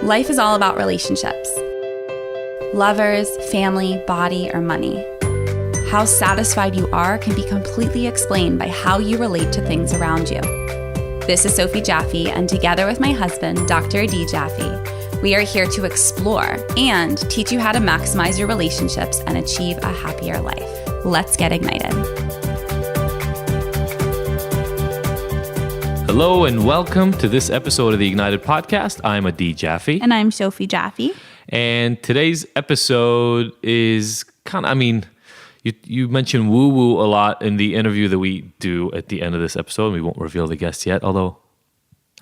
Life is all about relationships. Lovers, family, body, or money. How satisfied you are can be completely explained by how you relate to things around you. This is Sophie Jaffe, and together with my husband, Dr. Adi Jaffe, we are here to explore and teach you how to maximize your relationships and achieve a happier life. Let's get ignited. Hello and welcome to this episode of the Ignited Podcast. I'm Adi Jaffe. And I'm Sophie Jaffe. And today's episode is you mentioned woo-woo a lot in the interview that we do at the end of this episode. We won't reveal the guest yet, although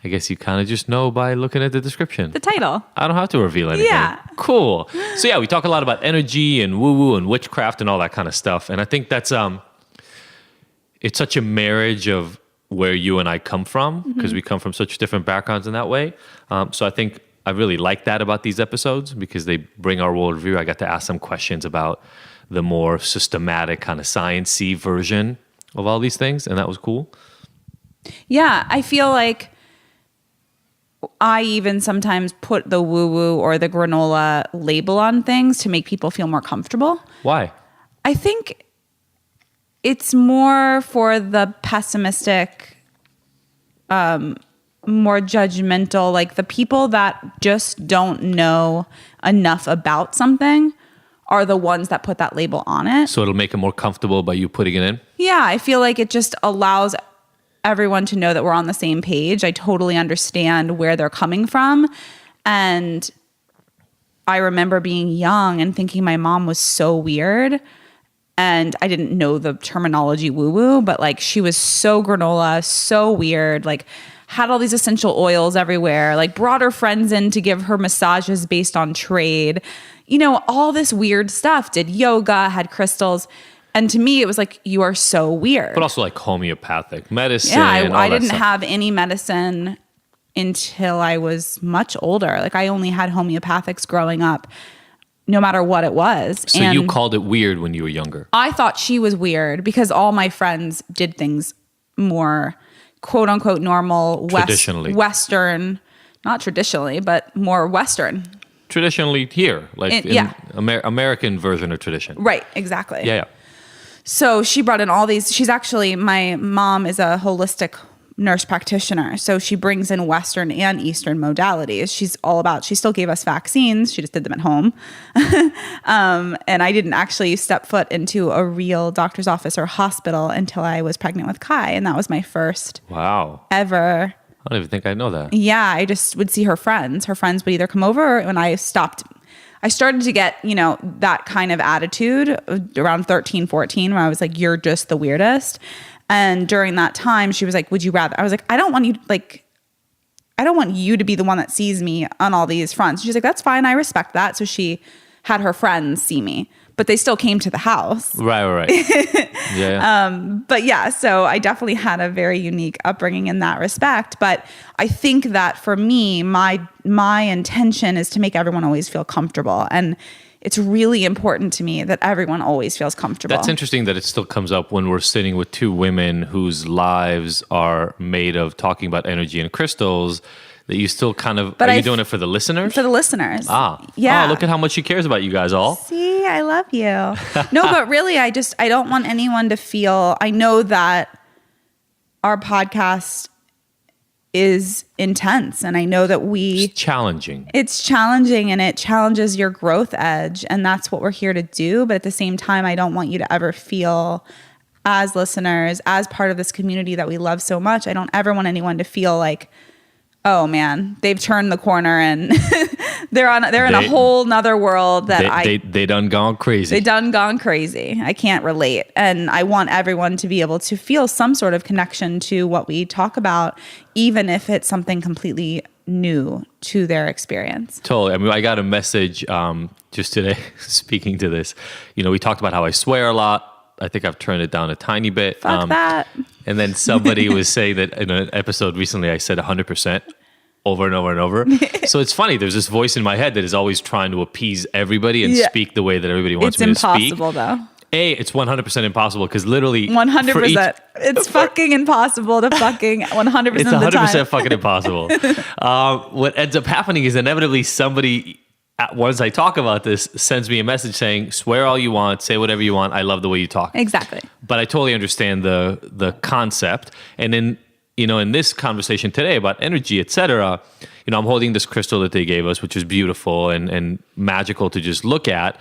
I guess you kind of just know by looking at the description. The title. I don't have to reveal anything. Yeah. Cool. So yeah, we talk a lot about energy and woo-woo and witchcraft and all that kind of stuff. And I think that's it's such a marriage of where you and I come from, because we come from such different backgrounds in that way. So I think I really like that about these episodes because they bring our worldview. I got to ask some questions about the more systematic kind of science-y version of all these things, and that was cool. Yeah, I feel like I even sometimes put the woo-woo or the granola label on things to make people feel more comfortable. Why? I think it's more for the pessimistic, more judgmental, like the people that just don't know enough about something are the ones that put that label on it. So it'll make it more comfortable by you putting it in? Yeah, I feel like it just allows everyone to know that we're on the same page. I totally understand where they're coming from. And I remember being young and thinking my mom was so weird. And I didn't know the terminology woo-woo, but like she was so granola, so weird, like had all these essential oils everywhere, like brought her friends in to give her massages based on trade. You know, all this weird stuff, did yoga, had crystals. And to me, it was like, you are so weird. But also like homeopathic medicine. Yeah, I that didn't stuff. have any medicine until I was much older. Like I only had homeopathics growing up, no matter what it was. So you called it weird when you were younger? I thought she was weird because all my friends did things more quote unquote normal, traditionally. Western, not traditionally, but more Western. Traditionally here, like American version of tradition. Right, exactly. Yeah. So she brought in all these. She's actually, my mom is a holistic nurse practitioner. So she brings in Western and Eastern modalities. She still gave us vaccines. She just did them at home. And I didn't actually step foot into a real doctor's office or hospital until I was pregnant with Kai. And that was my first ever. I don't even think I know that. Yeah, I just would see her friends. Her friends would either come over, or when I started to get, that kind of attitude around 13, 14, where I was like, you're just the weirdest. And during that time, she was like, would you rather? I was like, I don't want you to be the one that sees me on all these fronts. She's like, that's fine. I respect that. So she had her friends see me, but they still came to the house. Right. Yeah. But yeah, so I definitely had a very unique upbringing in that respect. But I think that for me, my intention is to make everyone always feel comfortable. And it's really important to me that everyone always feels comfortable. That's interesting that it still comes up when we're sitting with two women whose lives are made of talking about energy and crystals, that you still kind of, are you doing it for the listeners? For the listeners. Yeah. Oh, look at how much she cares about you guys all. See, I love you. No, but really, I don't want anyone to feel, I know that our podcast is intense, and I know that it's challenging. It's challenging, and it challenges your growth edge, and that's what we're here to do. But at the same time, I don't want you to ever feel, as listeners, as part of this community that we love so much, I don't ever want anyone to feel like, oh man, they've turned the corner and they're in a whole nother world that they done gone crazy. They done gone crazy. I can't relate. And I want everyone to be able to feel some sort of connection to what we talk about, even if it's something completely new to their experience. Totally. I mean, I got a message just today speaking to this. We talked about how I swear a lot. I think I've turned it down a tiny bit. Fuck that. And then somebody was saying that in an episode recently, I said 100% over and over and over. So it's funny. There's this voice in my head that is always trying to appease everybody and speak the way that everybody wants me to speak. It's impossible, though. It's 100% impossible because literally 100%. It's fucking impossible to fucking 100% it's of the 100% time. fucking impossible. What ends up happening is inevitably somebody, once I talk about this, sends me a message saying, swear all you want, say whatever you want. I love the way you talk. Exactly. But I totally understand the concept. And then, in this conversation today about energy, etc., I'm holding this crystal that they gave us, which is beautiful and magical to just look at.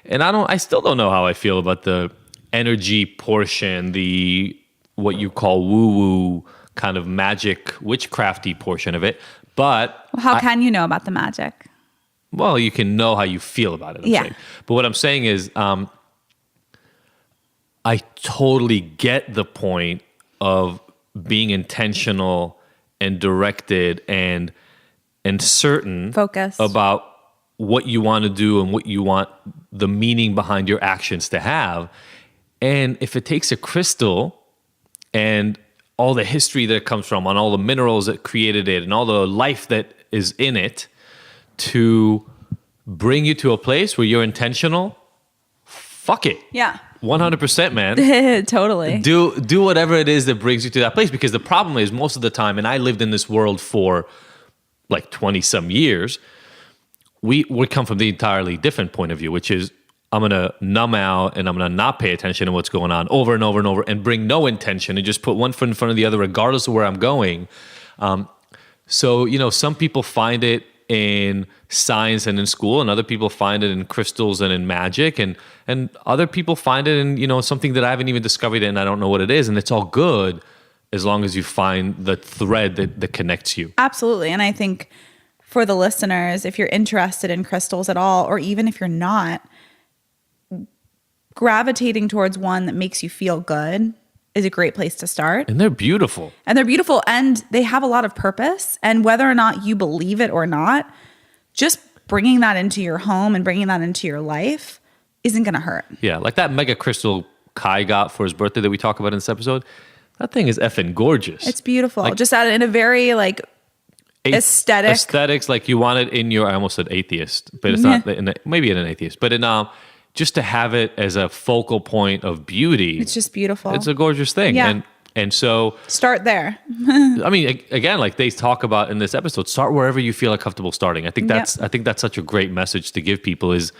And I still don't know how I feel about the energy portion, the what you call woo-woo kind of magic, witchcrafty portion of it. But How can you know about the magic? well, you can know how you feel about it. I'm saying. But what I'm saying is, I totally get the point of being intentional and directed and certain Focus about what you want to do and what you want the meaning behind your actions to have. And if it takes a crystal and all the history that it comes from, and all the minerals that created it, and all the life that is in it, to bring you to a place where you're intentional, fuck it. Yeah. 100%, man. Totally. Do whatever it is that brings you to that place. Because the problem is, most of the time, and I lived in this world for like 20 some years, we come from the entirely different point of view, which is I'm going to numb out and I'm going to not pay attention to what's going on over and over and over and bring no intention and just put one foot in front of the other regardless of where I'm going. So, some people find it in science and in school, and other people find it in crystals and in magic, and other people find it in, something that I haven't even discovered and I don't know what it is. And it's all good as long as you find the thread that connects you. Absolutely. And I think for the listeners, if you're interested in crystals at all, or even if you're not, gravitating towards one that makes you feel good is a great place to start. And they're beautiful. And they have a lot of purpose. And whether or not you believe it or not, just bringing that into your home and bringing that into your life isn't going to hurt. Yeah, like that mega crystal Kai got for his birthday that we talk about in this episode. That thing is effing gorgeous. It's beautiful. Like, just in a very aesthetics, like you want it in your, I almost said atheist, but it's not, maybe in an atheist, but just to have it as a focal point of beauty. It's just beautiful. It's a gorgeous thing. Yeah. And so start there. I mean, again, like they talk about in this episode, start wherever you feel like comfortable starting. I think that's such a great message to give people is,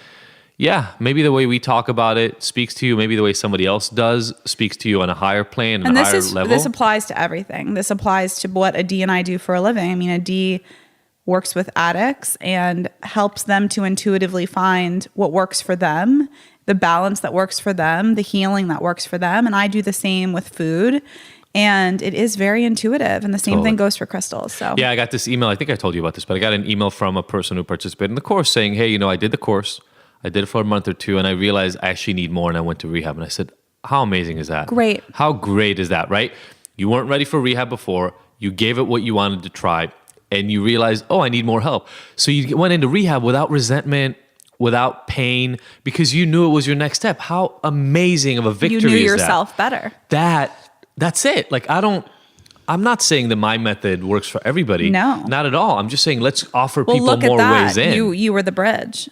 maybe the way we talk about it speaks to you. Maybe the way somebody else does speaks to you on a higher plane and a higher level. This applies to everything. This applies to what Adi and I do for a living. I mean, Adi works with addicts and helps them to intuitively find what works for them, the balance that works for them, the healing that works for them. And I do the same with food. And it is very intuitive. And the same thing goes for crystals. So yeah, I got this email. I think I told you about this, but I got an email from a person who participated in the course saying, hey, I did the course. I did it for a month or two, and I realized I actually need more, and I went to rehab. And I said, how amazing is that? Great. How great is that, right? You weren't ready for rehab before. You gave it what you wanted to try, and you realized, I need more help. So you went into rehab without resentment, without pain, because you knew it was your next step. How amazing of a victory is that? You knew yourself better. That's it. Like, I'm not saying that my method works for everybody. No. Not at all. I'm just saying let's offer people more ways in. You were the bridge.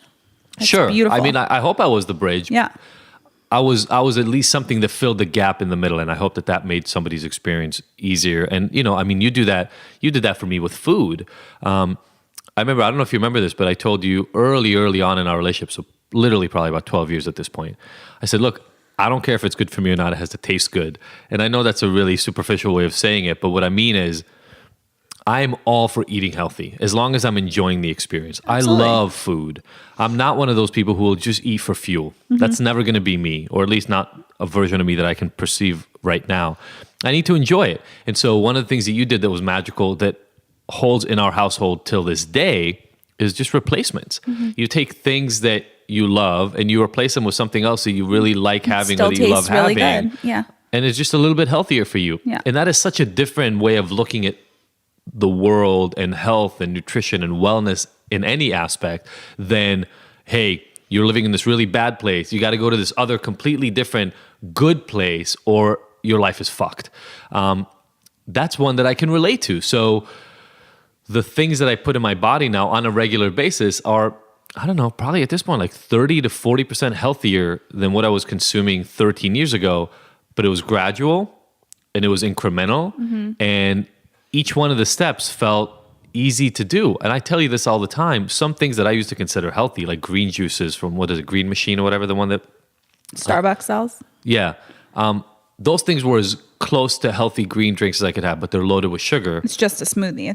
It's sure. Beautiful. I mean, I hope I was the bridge. Yeah. I was at least something that filled the gap in the middle, and I hope that made somebody's experience easier. And you do that. You did that for me with food. I remember. I don't know if you remember this, but I told you early on in our relationship, so literally probably about 12 years at this point. I said, look, I don't care if it's good for me or not. It has to taste good. And I know that's a really superficial way of saying it, but what I mean is, I'm all for eating healthy as long as I'm enjoying the experience. Absolutely. I love food. I'm not one of those people who will just eat for fuel. Mm-hmm. That's never going to be me, or at least not a version of me that I can perceive right now. I need to enjoy it. And so one of the things that you did that was magical that holds in our household till this day is just replacements. Mm-hmm. You take things that you love and you replace them with something else that you really like having or that you love really having. Good. Yeah. And it's just a little bit healthier for you. Yeah. And that is such a different way of looking at the world and health and nutrition and wellness in any aspect than, hey, you're living in this really bad place. You got to go to this other completely different good place or your life is fucked. That's one that I can relate to. So the things that I put in my body now on a regular basis are I don't know, probably at this point, like 30 to 40% healthier than what I was consuming 13 years ago. But it was gradual and it was incremental. And each one of the steps felt easy to do. And I tell you this all the time. Some things that I used to consider healthy, like green juices from, what is it, Green Machine or whatever, the one that Starbucks sells. Yeah. Those things were as close to healthy green drinks as I could have, but they're loaded with sugar. It's just a smoothie.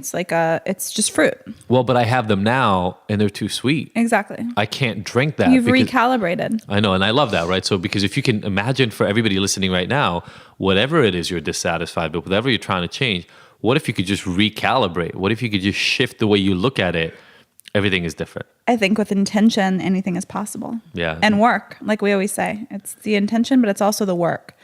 It's just fruit. Well, but I have them now and they're too sweet. Exactly. I can't drink that. You've recalibrated. I know. And I love that, right? So because if you can imagine for everybody listening right now, whatever it is you're dissatisfied with, whatever you're trying to change, what if you could just recalibrate? What if you could just shift the way you look at it? Everything is different. I think with intention, anything is possible. Yeah. And work, like we always say. It's the intention, but it's also the work.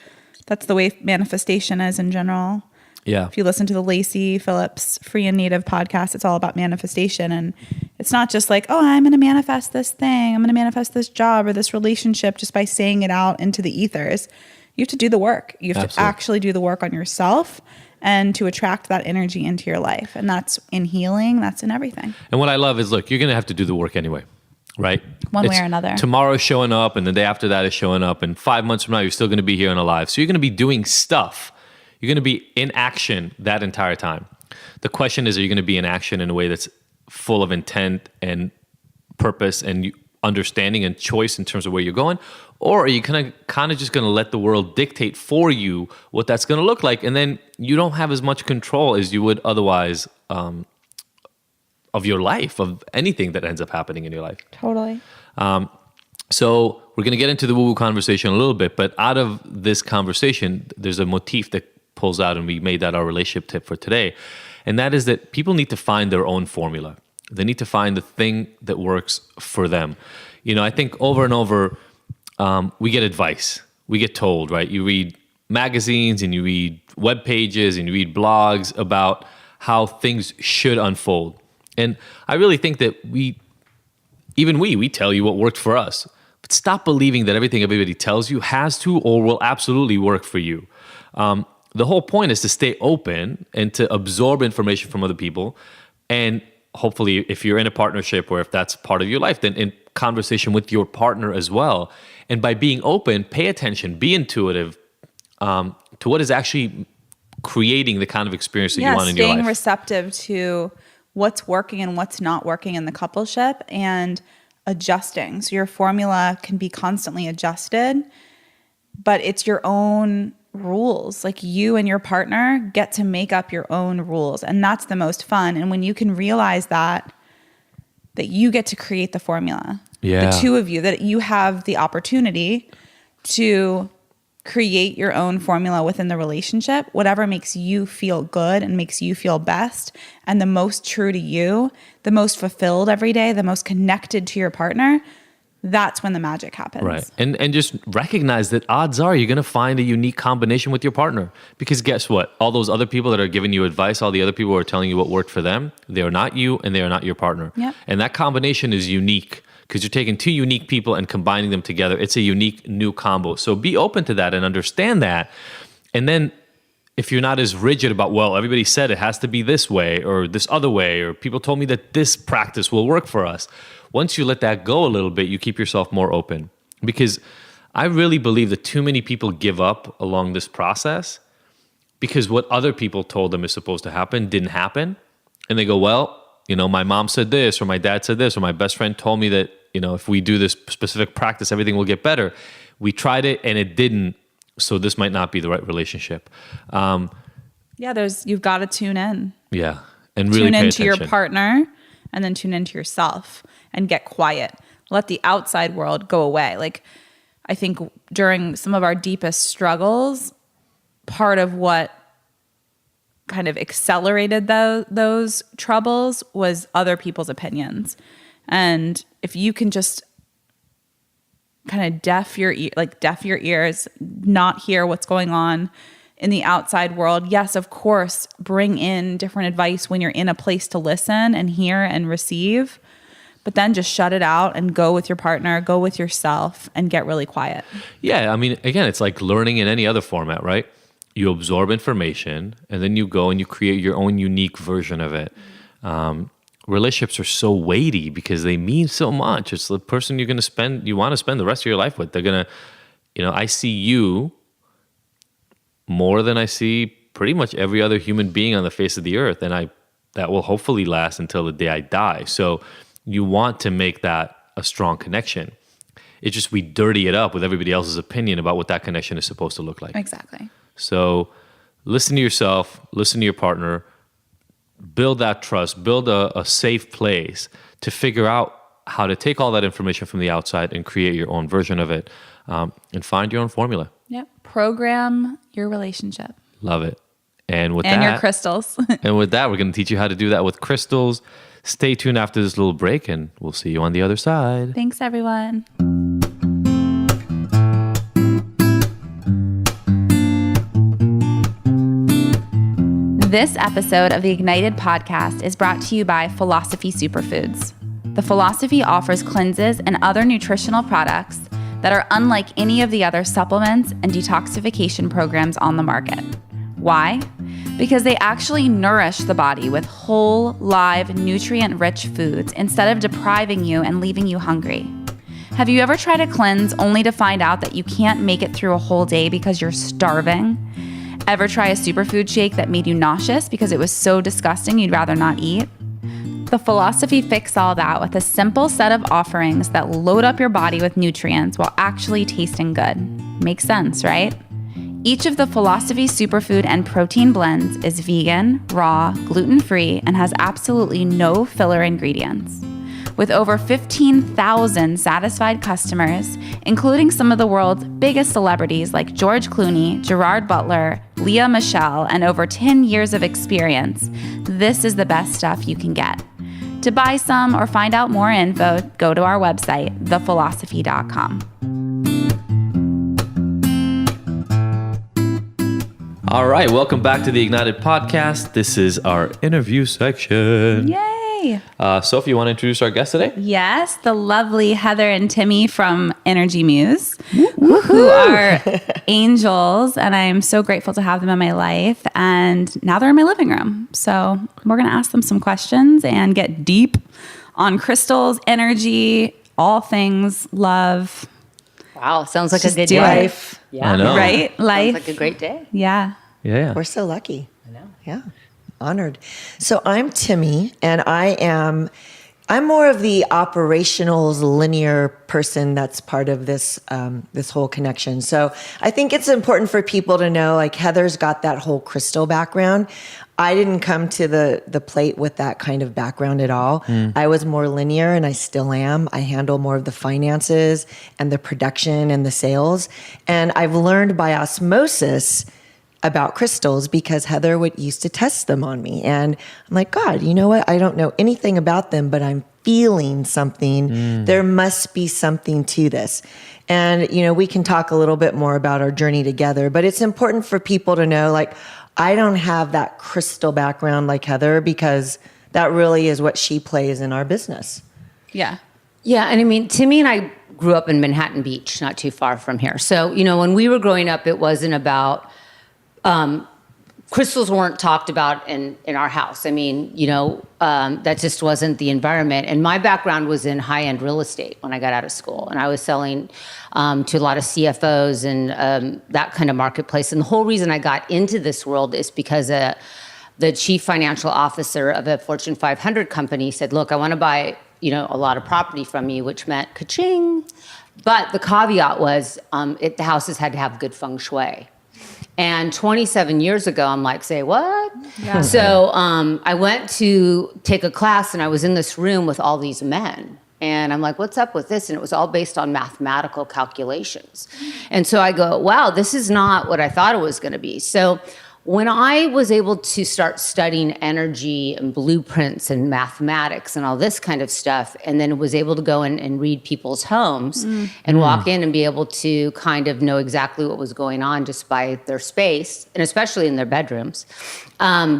That's the way manifestation is in general. Yeah. If you listen to the Lacey Phillips Free and Native podcast, it's all about manifestation. And it's not just like, oh, I'm going to manifest this thing. I'm going to manifest this job or this relationship just by saying it out into the ethers. You have to do the work. You have to actually do the work on yourself and to attract that energy into your life. And that's in healing. That's in everything. And what I love is, look, you're going to have to do the work anyway. Right? One way or another. Tomorrow's showing up and the day after that is showing up. And 5 months from now, you're still going to be here and alive. So you're going to be doing stuff. You're going to be in action that entire time. The question is, are you going to be in action in a way that's full of intent and purpose and understanding and choice in terms of where you're going? Or are you kind of just going to let the world dictate for you what that's going to look like? And then you don't have as much control as you would otherwise of your life, of anything that ends up happening in your life. Totally. So we're going to get into the woo-woo conversation a little bit, but out of this conversation, there's a motif that pulls out, and we made that our relationship tip for today. And that is that people need to find their own formula. They need to find the thing that works for them. You know, I think over and over, we get advice. We get told, right? You read magazines and you read web pages and you read blogs about how things should unfold. And I really think that we tell you what worked for us. But stop believing that everything everybody tells you has to or will absolutely work for you. The whole point is to stay open and to absorb information from other people. And hopefully, if you're in a partnership or if that's part of your life, then in conversation with your partner as well. And by being open, pay attention, be intuitive to what is actually creating the kind of experience that you want in your life. Staying receptive to what's working and what's not working in the coupleship and adjusting. So your formula can be constantly adjusted, but it's your own rules. Like you and your partner get to make up your own rules. And that's the most fun. And when you can realize that you get to create the formula, the two of you, that you have the opportunity to create your own formula within the relationship, whatever makes you feel good and makes you feel best and the most true to you, the most fulfilled every day, the most connected to your partner, that's when the magic happens. Right. And just recognize that odds are you're going to find a unique combination with your partner. Because guess what? All those other people that are giving you advice, all the other people who are telling you what worked for them, they are not you and they are not your partner. Yep. And that combination is unique. Because you're taking two unique people and combining them together. It's a unique new combo. So be open to that and understand that. And then if you're not as rigid about, well, everybody said it has to be this way or this other way, or people told me that this practice will work for us. Once you let that go a little bit, you keep yourself more open. Because I really believe that too many people give up along this process because what other people told them is supposed to happen didn't happen. And they go, well, you know, my mom said this, or my dad said this, or my best friend told me that, you know, if we do this specific practice, everything will get better. We tried it and it didn't. So this might not be the right relationship. You've got to tune in. Yeah. And really tune pay into attention. your partner and then tune into yourself and get quiet. Let the outside world go away. Like, I think during some of our deepest struggles, part of what kind of accelerated those troubles was other people's opinions. And if you can just kind of deaf your ears, not hear what's going on in the outside world. Yes, of course, bring in different advice when you're in a place to listen and hear and receive, but then just shut it out and go with your partner, go with yourself and get really quiet. Yeah. I mean, again, it's like learning in any other format, right? You absorb information and then you go and you create your own unique version of it. relationships are so weighty because they mean so much. It's the person you want to spend the rest of your life with. They're going to, I see you more than I see pretty much every other human being on the face of the earth. And that will hopefully last until the day I die. So you want to make that a strong connection. It's just we dirty it up with everybody else's opinion about what that connection is supposed to look like. Exactly. So listen to yourself, listen to your partner, build that trust, build a safe place to figure out how to take all that information from the outside and create your own version of it, and find your own formula. Yep. Program your relationship. Love it. And your crystals. And with that, we're going to teach you how to do that with crystals. Stay tuned after this little break, and we'll see you on the other side. Thanks, everyone. This episode of the Ignited podcast is brought to you by Philosophy Superfoods. The Philosophy offers cleanses and other nutritional products that are unlike any of the other supplements and detoxification programs on the market. Why? Because they actually nourish the body with whole, live, nutrient-rich foods instead of depriving you and leaving you hungry. Have you ever tried a cleanse only to find out that you can't make it through a whole day because you're starving? Ever try a superfood shake that made you nauseous because it was so disgusting you'd rather not eat? The Philosophy fixes all that with a simple set of offerings that load up your body with nutrients while actually tasting good. Makes sense, right? Each of the Philosophy superfood and protein blends is vegan, raw, gluten-free, and has absolutely no filler ingredients. With over 15,000 satisfied customers, including some of the world's biggest celebrities like George Clooney, Gerard Butler, Lea Michele, and over 10 years of experience, this is the best stuff you can get. To buy some or find out more info, go to our website, thephilosophy.com. All right, welcome back to the Ignited podcast. This is our interview section. Yay! Sophie, you want to introduce our guest today? Yes, the lovely Heather and Timmi from Energy Muse, who are angels, and I'm so grateful to have them in my life. And now they're in my living room. So we're going to ask them some questions and get deep on crystals, energy, all things love. Wow, sounds like Just a good do day. it. Yeah. I know. Right? Life. Sounds like a great day. Yeah. Yeah. We're so lucky. I know. Yeah. Honored. So I'm Timmi, and I'm more of the operationals linear person that's part of this this whole connection. So I think it's important for people to know, like, Heather's got that whole crystal background. I didn't come to the plate with that kind of background at all. I was more linear, and I still am. I handle more of the finances and the production and the sales. And I've learned by osmosis about crystals because Heather used to test them on me. And I'm like, God, you know what? I don't know anything about them, but I'm feeling something. There must be something to this. And, we can talk a little bit more about our journey together, but it's important for people to know, like, I don't have that crystal background like Heather because that really is what she plays in our business. Yeah. Yeah, and I mean, Timmi and I grew up in Manhattan Beach, not too far from here. So, when we were growing up, it wasn't about crystals weren't talked about in our house. I mean, that just wasn't the environment. And my background was in high-end real estate when I got out of school. And I was selling to a lot of CFOs and that kind of marketplace. And the whole reason I got into this world is because the chief financial officer of a Fortune 500 company said, look, I want to buy, a lot of property from you, which meant ka-ching. But the caveat was the houses had to have good feng shui. And 27 years ago, I'm like, say what? Yeah. So I went to take a class, and I was in this room with all these men. And I'm like, what's up with this? And it was all based on mathematical calculations. And so I go, wow, this is not what I thought it was going to be. So when I was able to start studying energy and blueprints and mathematics and all this kind of stuff, and then was able to go in and read people's homes and walk in and be able to kind of know exactly what was going on just by their space, and especially in their bedrooms,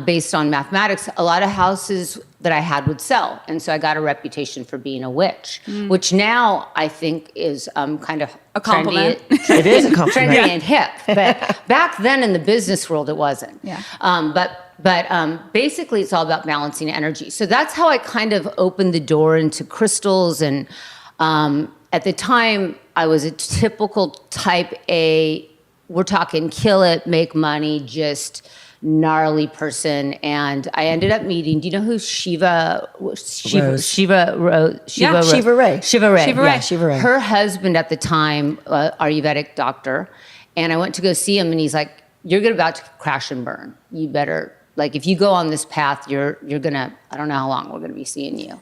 based on mathematics, a lot of houses that I had would sell. And so I got a reputation for being a witch, which now I think is kind of a compliment. It is a compliment. Trendy and hip. But back then in the business world, it wasn't. Yeah. But But basically, it's all about balancing energy. So that's how I kind of opened the door into crystals. And at the time, I was a typical type A, we're talking kill it, make money, just gnarly person. And I ended up meeting, do you know who Shiva Ray. Shiva Ray. Yeah, Shiva Ray. Her husband at the time, Ayurvedic doctor. And I went to go see him, and he's like, you're about to crash and burn. You better, like, if you go on this path, you're gonna, I don't know how long we're gonna be seeing you.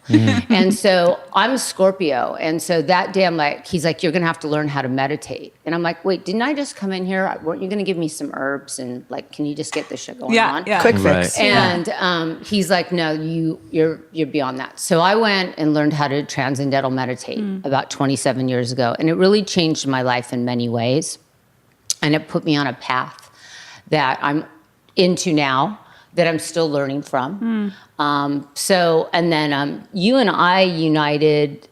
And so I'm a Scorpio. And so that day I'm like, he's like, you're gonna have to learn how to meditate. And I'm like, wait, didn't I just come in here? Weren't you gonna give me some herbs? And like, can you just get this shit going on? Yeah. Quick fix. And he's like, no, you're beyond that. So I went and learned how to transcendental meditate about 27 years ago. And it really changed my life in many ways. And it put me on a path that I'm into now, that I'm still learning from. So, and then you and I united.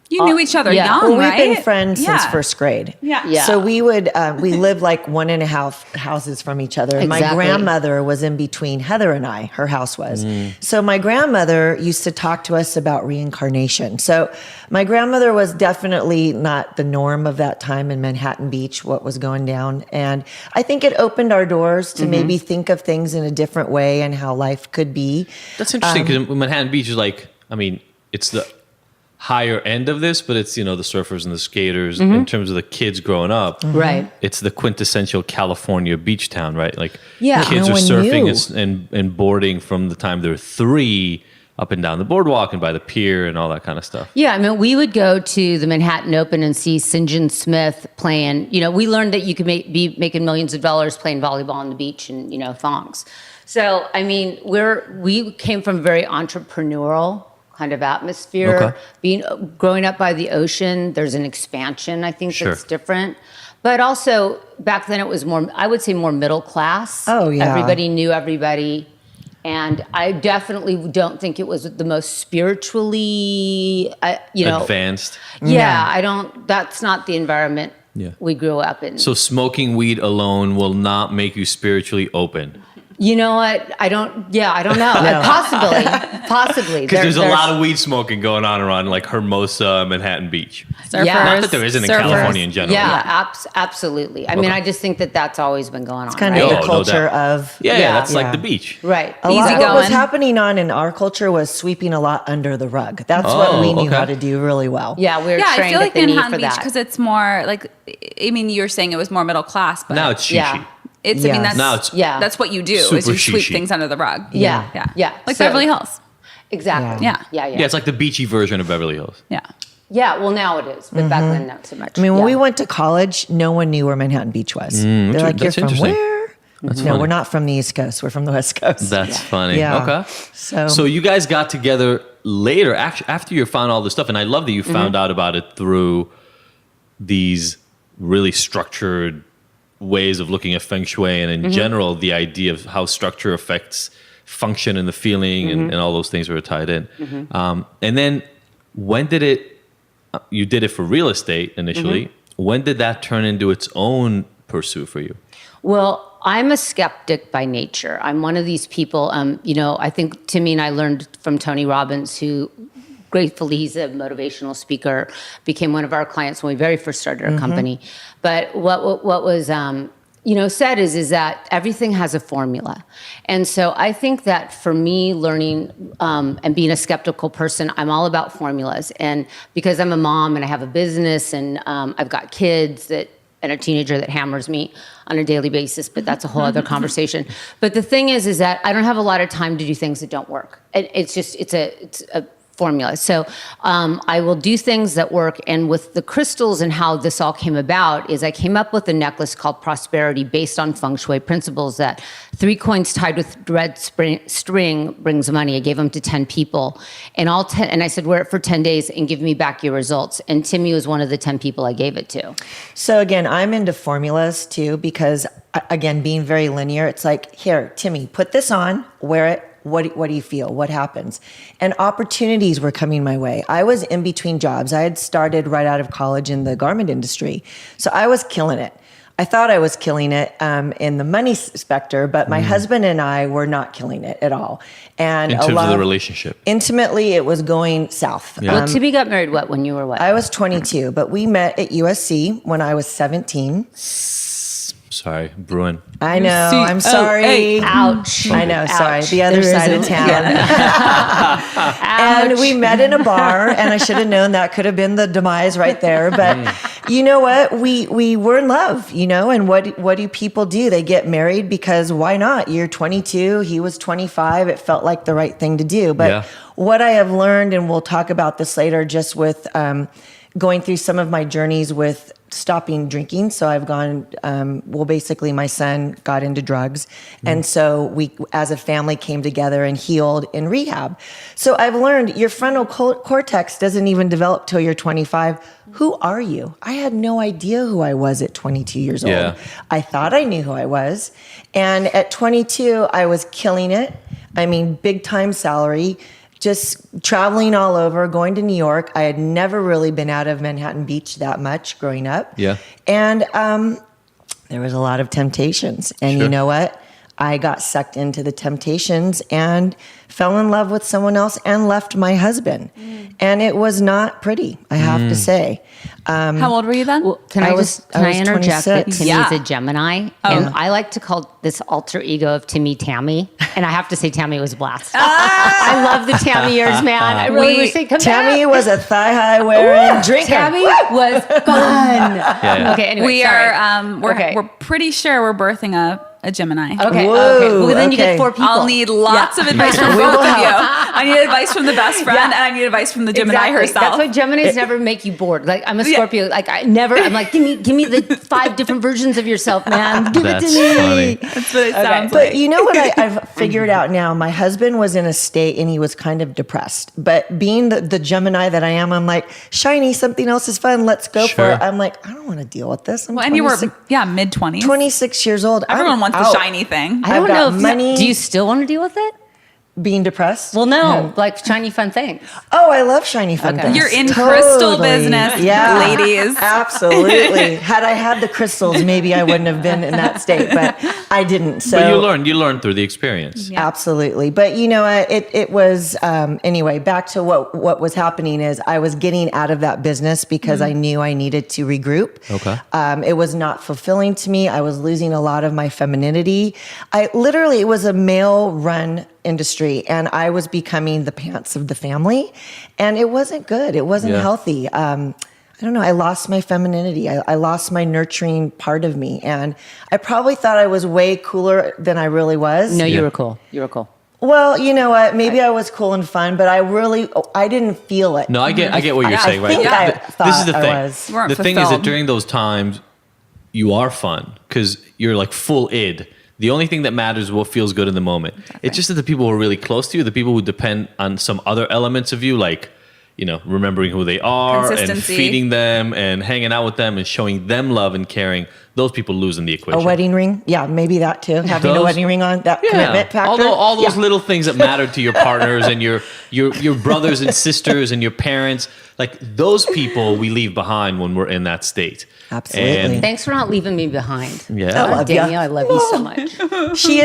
You knew each other yeah. young, Well, we've right? been friends since first grade. Yeah. So we would, we lived like 1.5 houses from each other. And my Exactly. grandmother was in between Heather and I, her house was. So my grandmother used to talk to us about reincarnation. So my grandmother was definitely not the norm of that time in Manhattan Beach, what was going down. And I think it opened our doors to maybe think of things in a different way and how life could be. That's interesting because Manhattan Beach is like, I mean, it's the higher end of this, but it's, the surfers and the skaters in terms of the kids growing up. Right. It's the quintessential California beach town, right? Like Yeah. kids No are one surfing knew. and boarding from the time they're 3 up and down the boardwalk and by the pier and all that kind of stuff. Yeah, I mean, we would go to the Manhattan Open and see St. John Smith playing. We learned that you could be making millions of dollars playing volleyball on the beach and, thongs. So, I mean, we came from a very entrepreneurial kind of atmosphere. Okay. Growing up by the ocean, there's an expansion, I think, Sure. that's different. But also, back then it was more, I would say, more middle class. Oh, yeah. Everybody knew everybody. And I definitely don't think it was the most spiritually, Advanced. Yeah, that's not the environment Yeah. we grew up in. So smoking weed alone will not make you spiritually open. You know what? I don't know. Possibly. Because there's a lot of weed smoking going on around like Hermosa, Manhattan Beach. Surfers, Yeah. Not that there isn't in surfers. California in general. Yeah, absolutely. I mean, I just think that that's always been going on. It's kind right? of Oh, the no culture doubt. of... Yeah, that's Yeah. like the beach. Right. A lot of what was Easygoing. happening on in our culture was sweeping a lot under the rug. That's what we knew okay. how to do really well. Yeah, we were Yeah, I trained feel at like the need Manhattan for Beach that. because it's more like, I mean, you were saying it was more middle class, but Now it's shishi. Yeah. it's, I mean, Yes. that's, Now it's that's what you do is super you sweep shishi. things under the rug. Yeah. Like So- Beverly Hills. Exactly. Yeah. Yeah. Yeah, it's like the beachy version of Beverly Hills. Yeah. Yeah, well, now it is, but back then, not so much. I mean, when Yeah. we went to college, no one knew where Manhattan Beach was. They're like, you're that's from interesting. where? No, funny. we're not from the East Coast. We're from the West Coast. That's funny. Yeah. Okay. So- you guys got together later, actually, after you found all this stuff, and I love that you found out about it through these really structured ways of looking at feng shui, and in general, the idea of how structure affects function and the feeling, and all those things were tied in. And then, when did it? You did it for real estate initially. When did that turn into its own pursuit for you? Well, I'm a skeptic by nature. I'm one of these people, I think Timmi and I learned from Tony Robbins, who gratefully, he's a motivational speaker, became one of our clients when we very first started our company. But what was said is that everything has a formula. And so I think that for me, learning and being a skeptical person, I'm all about formulas. And because I'm a mom and I have a business and I've got kids and a teenager that hammers me on a daily basis, but that's a whole other conversation. But the thing is that I don't have a lot of time to do things that don't work. It's a formula. So I will do things that work. And with the crystals and how this all came about is I came up with a necklace called Prosperity based on feng shui principles that 3 coins tied with red string brings money. I gave them to 10 people and and I said, wear it for 10 days and give me back your results. And Timmi was one of the 10 people I gave it to. So again, I'm into formulas too, because again, being very linear, it's like, here, Timmi, put this on, wear it. What do you feel? What happens? And opportunities were coming my way. I was in between jobs. I had started right out of college in the garment industry. So I was killing it. I thought I was killing it in the money specter, but my husband and I were not killing it at all. And In terms of the relationship. Intimately, it was going south. Yeah. Well, Timmi got married when you were what? I was 22, but we met at USC when I was 17. Sorry, Bruin. I know. I'm sorry. Ouch. I know. Sorry. Ouch. The other There side is of town. And we met in a bar, and I should have known that could have been the demise right there. But you know what? We were in love, and what do people do? They get married because why not? You're 22. He was 25. It felt like the right thing to do. But what I have learned, and we'll talk about this later, just with going through some of my journeys with stopping drinking. So I've gone, basically my son got into drugs. And so we, as a family, came together and healed in rehab. So I've learned your frontal cortex doesn't even develop till you're 25. Who are you? I had no idea who I was at 22 years old. I thought I knew who I was. And at 22, I was killing it. I mean, big time salary, just traveling all over, going to New York. I had never really been out of Manhattan Beach that much growing up. Yeah. And there was a lot of temptations. And you know what? I got sucked into the temptations and fell in love with someone else and left my husband. And it was not pretty, I have to say. How old were you then? Well, can I interject that 26. Timmi is a Gemini? And I like to call this alter ego of Timmi Tammy. And I have to say Tammy was blessed. I love the Tammy years, man. I really wish they'd come Tammy back. was a thigh-high wearing drinker. Tammy was fun. Okay, anyway, We sorry. are. We're pretty sure we're birthing a Gemini. Okay, Whoa, okay. Well, then you okay. get 4 people. I'll need lots of advice from We both will of you. help. I need advice from the best friend, and I need advice from the Gemini herself. That's why Geminis never make you bored. Like I'm a Scorpio. Like I'm like, give me the 5 different versions of yourself, man. Give That's it to me. funny. That's what it sounds like. But you know what I've figured out now? My husband was in a state and he was kind of depressed. But being the Gemini that I am, I'm like, shiny, something else is fun. Let's go for it. I'm like, I don't want to deal with this. I'm And you were, mid-20s. 26 years old. Everyone wants the out. shiny thing. I don't I've got know. money. Do you still want to deal with it? Being depressed? Well, no. Like shiny fun things. Oh, I love shiny fun things. You're in crystal business, ladies. Absolutely. Had I had the crystals, maybe I wouldn't have been in that state, but I didn't. So But you learned through the experience. Yeah. absolutely. But you know, it was anyway. Back to what was happening is I was getting out of that business because I knew I needed to regroup. Okay. It was not fulfilling to me. I was losing a lot of my femininity. It was a male-run industry, and I was becoming the pants of the family, and it wasn't good. It wasn't healthy. I don't know. I lost my femininity. I lost my nurturing part of me, and I probably thought I was way cooler than I really was. No, you were cool. You were cool. Well, you know what? Maybe I was cool and fun, but I didn't feel it. No, I get what you're saying, right? think I This is the thought I thing. was. You weren't The thing is that fulfilled. during those times, you are fun because you're like full id. The only thing that matters is what feels good in the moment. It's just that the people who are really close to you, the people who depend on some other elements of you, like, remembering who they are and Consistency. feeding them and hanging out with them and showing them love and caring, those people lose in the equation. A wedding ring? Yeah, maybe that too. Having a wedding ring on, that commitment factor. All those little things that matter to your partners and your brothers and sisters and your parents, like those people we leave behind when we're in that state. Absolutely. And Thanks for not leaving me behind. yeah. I love ya. Danielle, I love you so much. She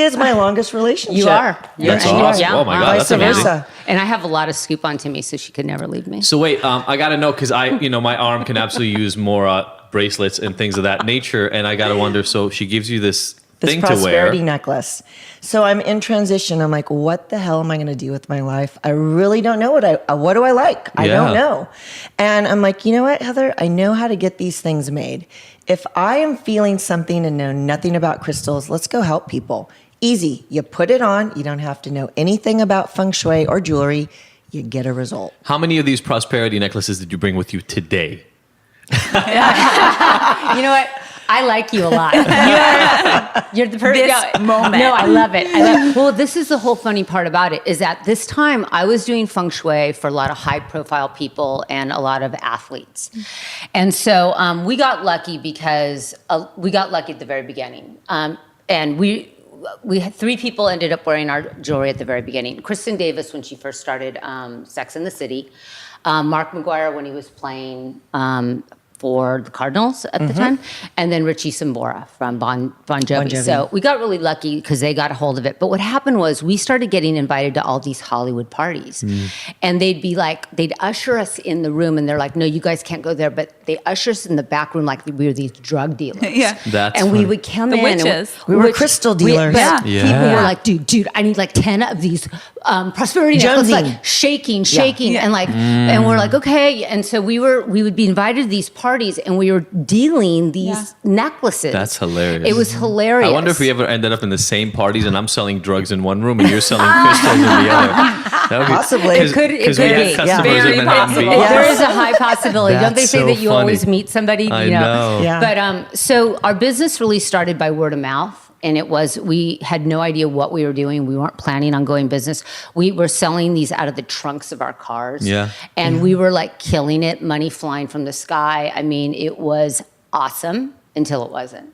is my longest relationship. You are. That's And you awesome. yeah. Oh my God, Vice that's amazing. versa. And I have a lot of scoop on Timmi, so she could never leave me. So wait, I gotta know because my arm can absolutely use more bracelets and things of that nature, and I gotta wonder. So she gives you this thing to wear. prosperity necklace. So I'm in transition. I'm like, what the hell am I going to do with my life? I really don't know what do I like? I don't know. And I'm like, you know what, Heather? I know how to get these things made. If I am feeling something and know nothing about crystals, let's go help people. Easy. You put it on. You don't have to know anything about feng shui or jewelry. You get a result. How many of these prosperity necklaces did you bring with you today? You know what? I like you a lot. You're the perfect This moment. No, I love it. Well, this is the whole funny part about it is at this time I was doing feng shui for a lot of high profile people and a lot of athletes. And so we got lucky because we got lucky at the very beginning. And we had 3 people ended up wearing our jewelry at the very beginning. Kristen Davis when she first started Sex and the City. Mark McGuire when he was playing for the Cardinals at the time, and then Richie Sambora from Bon Jovi. So we got really lucky because they got a hold of it. But what happened was we started getting invited to all these Hollywood parties. And they'd be like, they'd usher us in the room and they're like, no, you guys can't go there. But they usher us in the back room like we were these drug dealers. That's and funny. we would come The in. witches. We were crystal dealers. But people were like, dude, I need like 10 of these prosperity necklaces, Jonesing. like shaking. And like, and we're like, okay. And so we would be invited to these parties and we were dealing these necklaces. That's hilarious. It was hilarious. I wonder if we ever ended up in the same parties and I'm selling drugs in one room and you're selling crystals in the other. That would be, Possibly. It could we had be. customers Very in Manhattan possible. Beach. There is a high possibility. Don't they That's say so that you funny. always meet somebody? I You know. Yeah. But so our business really started by word of mouth. And we had no idea what we were doing. We weren't planning on going business. We were selling these out of the trunks of our cars. Yeah. And we were like killing it, money flying from the sky. I mean, it was awesome until it wasn't.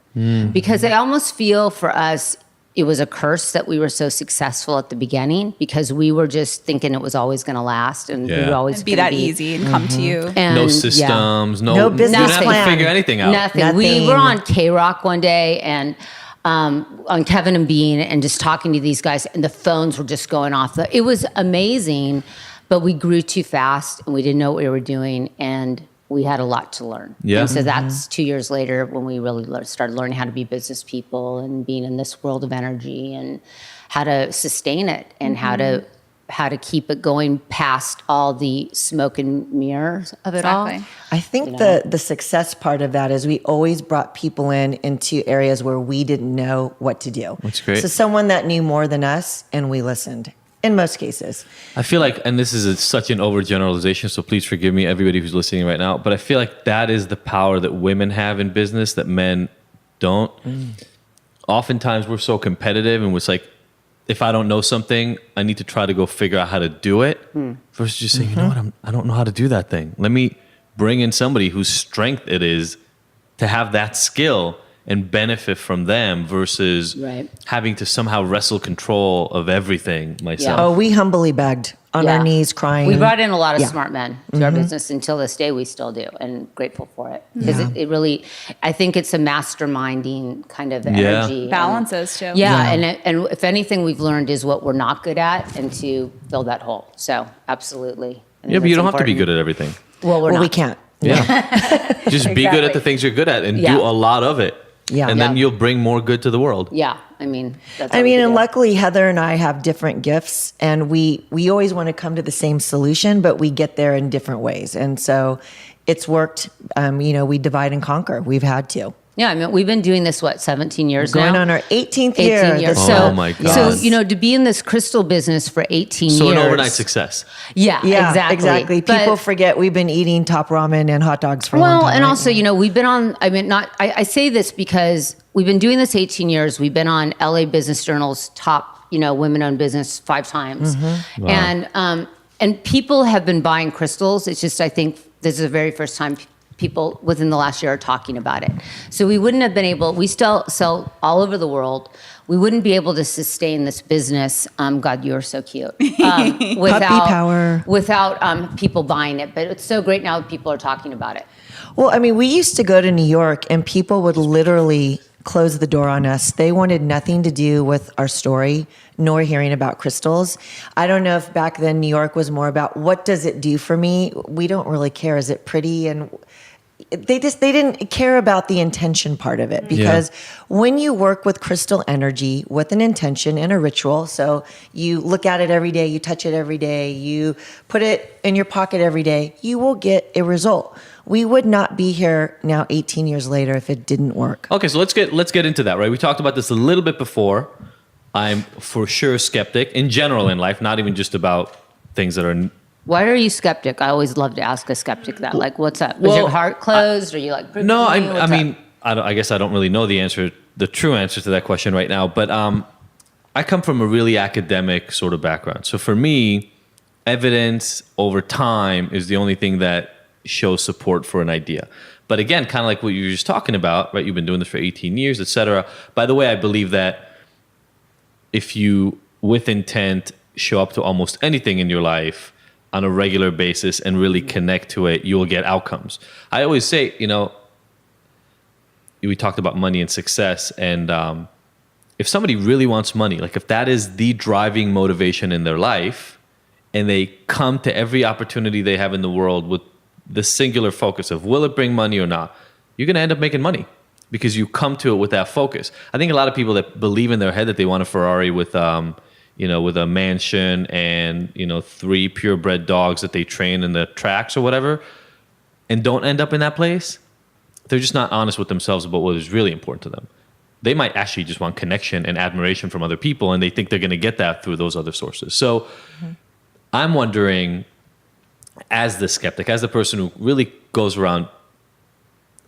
Because I almost feel for us, it was a curse that we were so successful at the beginning because we were just thinking it was always going to last and we were always Be gonna that easy and come to you. And, No yeah. systems, No business you didn't have plan. to figure anything out. Nothing. We were on K-Rock one day and on Kevin and Bean and just talking to these guys and the phones were just going off. It was amazing, but we grew too fast and we didn't know what we were doing and we had a lot to learn. Yeah. And so that's 2 years later when we really started learning how to be business people and being in this world of energy and how to sustain it and how to keep it going past all the smoke and mirrors of it all. I think the success part of that is we always brought people into areas where we didn't know what to do. That's great. So someone that knew more than us, and we listened. In most cases. I feel like, and this is such an overgeneralization, so please forgive me, everybody who's listening right now, but I feel like that is the power that women have in business that men don't. Oftentimes we're so competitive and it's like, if I don't know something, I need to try to go figure out how to do it versus just saying, you know what, I don't know how to do that thing. Let me bring in somebody whose strength it is to have that skill and benefit from them versus having to somehow wrestle control of everything myself. Oh, we humbly begged on our knees, crying. We brought in a lot of smart men to our business. Until this day, we still do, and grateful for it. Because it really, I think it's a masterminding kind of energy. Balances too. And if anything we've learned is what we're not good at and to fill that hole. So absolutely. Yeah, but you don't have to be good at everything. Well, we're not. we can't. Yeah. Just be good at the things you're good at and do a lot of it. Yeah. And then you'll bring more good to the world. Yeah. I mean, that's and luckily Heather and I have different gifts and we always want to come to the same solution, but we get there in different ways. And so it's worked. We divide and conquer. We've had to. Yeah, I mean, we've been doing this, 17 years now? Going on our 18th year. 18 years. Oh, my God. So, to be in this crystal business for 18 years. So an overnight success. Yeah, exactly. People forget we've been eating top ramen and hot dogs for a long time. And also, we've been on, I say this because we've been doing this 18 years. We've been on LA Business Journal's top, women-owned business 5 times. Wow. And people have been buying crystals. It's just, I think this is the very first time people within the last year are talking about it. So we wouldn't have been able, we still sell all over the world. We wouldn't be able to sustain this business. God, you're so cute. Without people buying it. But it's so great now that people are talking about it. Well, we used to go to New York and people would literally close the door on us. They wanted nothing to do with our story, nor hearing about crystals. I don't know if back then New York was more about what does it do for me? We don't really care. Is it pretty? And they didn't care about the intention part of it because when you work with crystal energy with an intention and a ritual, so you look at it every day, you touch it every day, you put it in your pocket every day, you will get a result. We would not be here now 18 years later if it didn't work. Okay, so let's get into that, right? We talked about this a little bit before. I'm for sure a skeptic in general in life, not even just about things that are. Why are you skeptic? I always love to ask a skeptic that. Like, what's up? Is your heart closed? Are you like? No, I guess I don't really know the true answer to that question right now. But I come from a really academic sort of background. So for me, evidence over time is the only thing that shows support for an idea. But again, kind of like what you were just talking about, right? You've been doing this for 18 years, et cetera. By the way, I believe that if you, with intent, show up to almost anything in your life, on a regular basis and really connect to it, you will get outcomes. I always say, we talked about money and success, and if somebody really wants money, like if that is the driving motivation in their life, and they come to every opportunity they have in the world with the singular focus of will it bring money or not, you're going to end up making money because you come to it with that focus. I think a lot of people that believe in their head that they want a Ferrari with with a mansion and 3 purebred dogs that they train in the tracks or whatever, and don't end up in that place, they're just not honest with themselves about what is really important to them. They might actually just want connection and admiration from other people, and they think they're going to get that through those other sources. So I'm wondering, as the skeptic, as the person who really goes around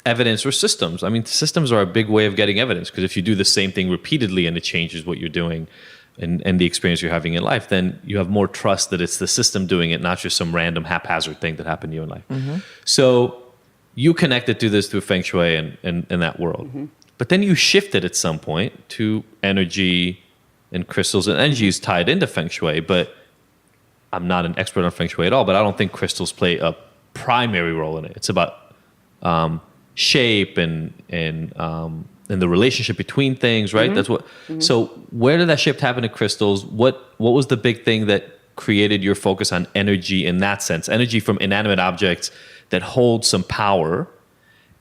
evidence or systems. I mean, systems are a big way of getting evidence, because if you do the same thing repeatedly and it changes what you're doing and the experience you're having in life, then you have more trust that it's the system doing it, not just some random haphazard thing that happened to you in life. So you connected to this through Feng Shui and that world. But then you shifted at some point to energy and crystals, and energy is tied into Feng Shui, but I'm not an expert on Feng Shui at all, but I don't think crystals play a primary role in it. It's about shape and the relationship between things, right? That's what. So where did that shift happen to crystals? What was the big thing that created your focus on energy in that sense? Energy from inanimate objects that hold some power.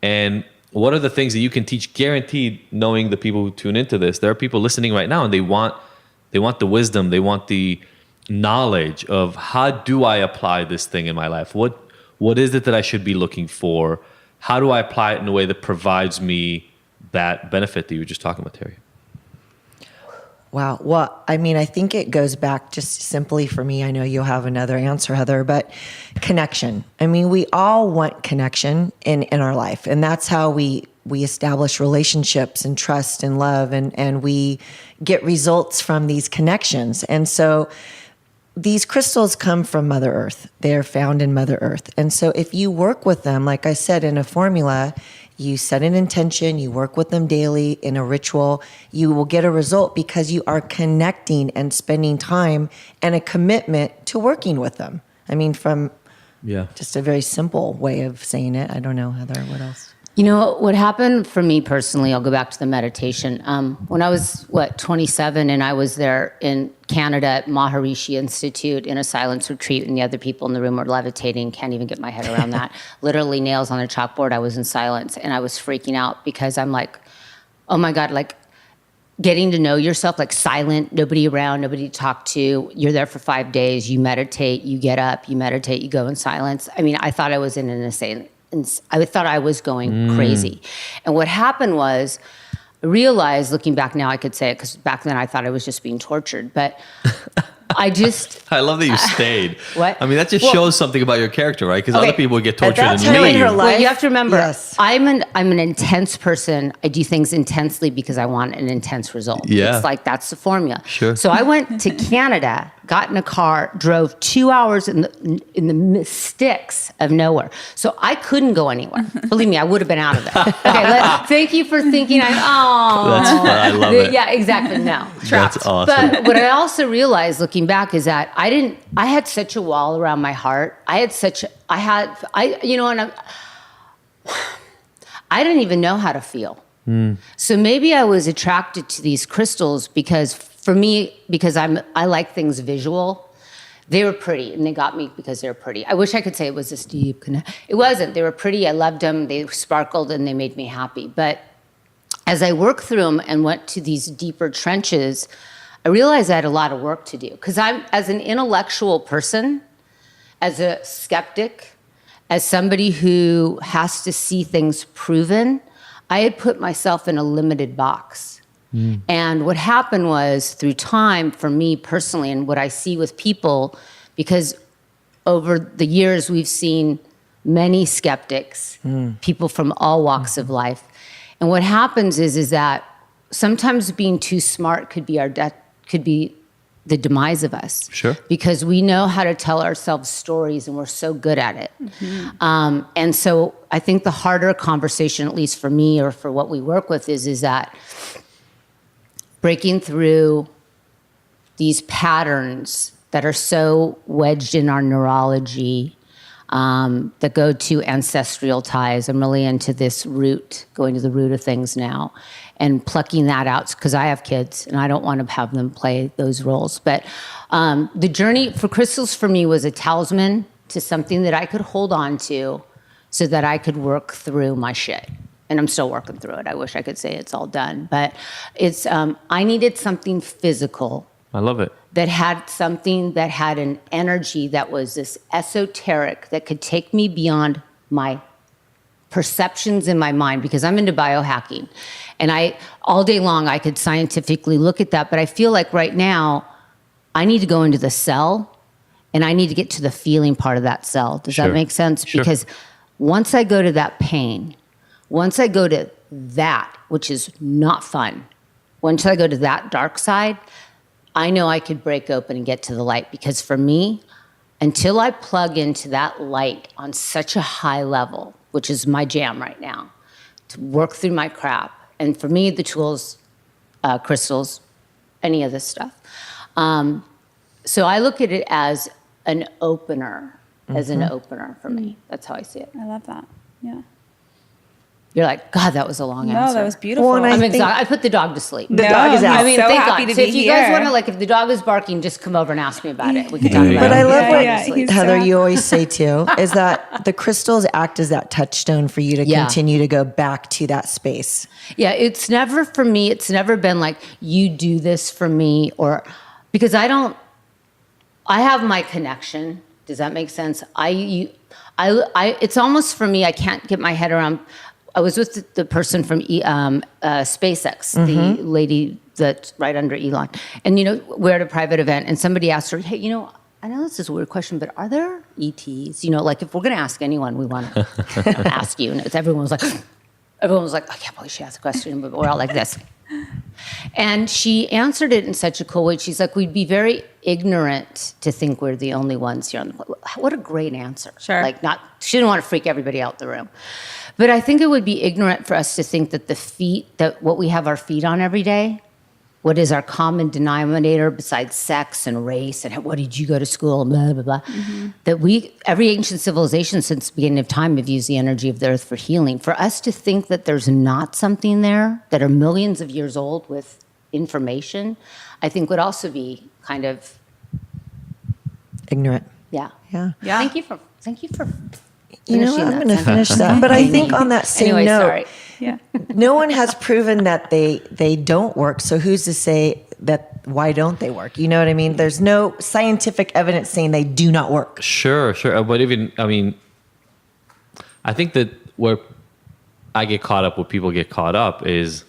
And what are the things that you can teach, guaranteed, knowing the people who tune into this? There are people listening right now, and they want the wisdom, they want the knowledge of, how do I apply this thing in my life? What is it that I should be looking for? How do I apply it in a way that provides me that benefit that you were just talking about, Terry? Wow. Well, I mean, I think it goes back just simply for me. I know you'll have another answer, Heather, but connection. I mean, we all want connection in our life, and that's how we establish relationships and trust and love, and we get results from these connections. And so these crystals come from Mother Earth. They are found in Mother Earth. And so if you work with them, like I said, in a formula, you set an intention, you work with them daily in a ritual, you will get a result because you are connecting and spending time and a commitment to working with them. I mean, from just a very simple way of saying it. I don't know, Heather, what else? You know, what happened for me personally, I'll go back to the meditation. When I was, 27, and I was there in Canada at Maharishi Institute in a silence retreat, and the other people in the room were levitating, can't even get my head around that. Literally nails on a chalkboard, I was in silence, and I was freaking out because I'm like, oh my God, like getting to know yourself, like silent, nobody around, nobody to talk to. You're there for 5 days, you meditate, you get up, you meditate, you go in silence. I mean, I thought I was in an insane. I thought I was going crazy. And what happened was, I realized, looking back now, I could say it, because back then I thought I was just being tortured. But I love that you stayed. What? I mean, that just shows something about your character, right? Because other people would get tortured and leave. In her life, well, you have to remember, yes. I'm an intense person. I do things intensely because I want an intense result. Yeah. It's like, that's the formula. Sure. So I went to Canada, got in a car, drove 2 hours in the sticks of nowhere. So I couldn't go anywhere. Believe me, I would have been out of there. Okay, thank you for thinking That's fun. I love it. Yeah, exactly. No, trapped. That's awesome. But what I also realized looking back is that I had such a wall around my heart. I didn't even know how to feel. So maybe I was attracted to these crystals because I like things visual. They were pretty, and they got me because they were pretty. I wish I could say it was this deep connect. It wasn't. They were pretty. I loved them. They sparkled, and they made me happy. But as I worked through them and went to these deeper trenches, I realized I had a lot of work to do. Because I'm, as an intellectual person, as a skeptic, as somebody who has to see things proven, I had put myself in a limited box. And what happened was, through time, for me personally, and what I see with people, because over the years we've seen many skeptics, people from all walks of life. And what happens is that sometimes being too smart could be could be the demise of us. Sure. Because we know how to tell ourselves stories, and we're so good at it. And so I think the harder conversation, at least for me or for what we work with, is that breaking through these patterns that are so wedged in our neurology, that go to ancestral ties. I'm really into this root, going to the root of things now, and plucking that out, because I have kids and I don't want to have them play those roles. But the journey for crystals for me was a talisman to something that I could hold on to so that I could work through my shit. And I'm still working through it. I wish I could say it's all done. But it's I needed something physical. I love it. That had something that had an energy that was this esoteric, that could take me beyond my perceptions in my mind, because I'm into biohacking. And all day long, I could scientifically look at that. But I feel like right now, I need to go into the cell and I need to get to the feeling part of that cell. Does that make sense? Sure. Because once I go to that pain, once I go to that, which is not fun, once I go to that dark side, I know I could break open and get to the light. Because for me, until I plug into that light on such a high level, which is my jam right now, to work through my crap, and for me, the tools, crystals, any of this stuff. So I look at it as an opener, for me. That's how I see it. I love that. Yeah. You're like, God, that was a long answer. No, that was beautiful. Well, and I'm think- exhausted. I put the dog to sleep. The dog is out. I mean, so thank happy God. to So be if you guys here. want to, like, if the dog is barking, just come over and ask me about it. We can talk Yeah. about But it. I love Yeah, what yeah, he's so Heather, happy. you always say too, is that the crystals act as that touchstone for you to Yeah. continue to go back to that space. Yeah, it's never for me. It's never been like, you do this for me, or because I have my connection. Does that make sense? It's almost for me, I can't get my head around. I was with the person from SpaceX, the lady that's right under Elon. And, we're at a private event and somebody asked her, hey, I know this is a weird question, but are there ETs? Like if we're going to ask anyone, we want to ask you. And everyone was like, I can't believe she asked a question, but we're all like this. And she answered it in such a cool way. She's like, we'd be very ignorant to think we're the only ones here on the planet. What a great answer. Sure. She didn't want to freak everybody out in the room. But I think it would be ignorant for us to think that what we have our feet on every day, what is our common denominator besides sex and race and what did you go to school, blah, blah, blah, that every ancient civilization since the beginning of time have used the energy of the earth for healing. For us to think that there's not something there that are millions of years old with information, I think would also be kind of, Ignorant. yeah. Yeah. Yeah. Thank you for You know, finishing I'm that going to sentence. finish that. But I think on that same Anyway, note, sorry. Yeah. no one has proven that they don't work. So who's to say that why don't they work? You know what I mean? There's no scientific evidence saying they do not work. Sure. But I think that where I get caught up, where people get caught up is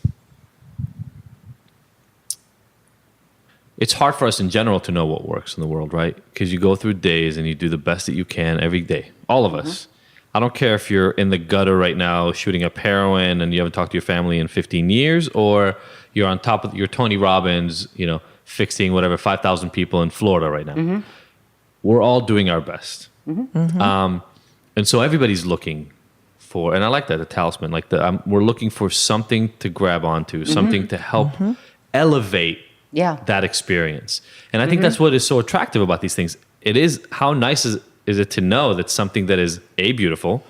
it's hard for us in general to know what works in the world, right? Because you go through days and you do the best that you can every day. All of us. I don't care if you're in the gutter right now shooting up heroin and you haven't talked to your family in 15 years, or you're on top of your Tony Robbins, fixing whatever 5,000 people in Florida right now. We're all doing our best. And so everybody's looking for, and I like that, the talisman, we're looking for something to grab onto, something to help elevate that experience. And I think that's what is so attractive about these things. It is, how nice is it to know that something that is A, beautiful,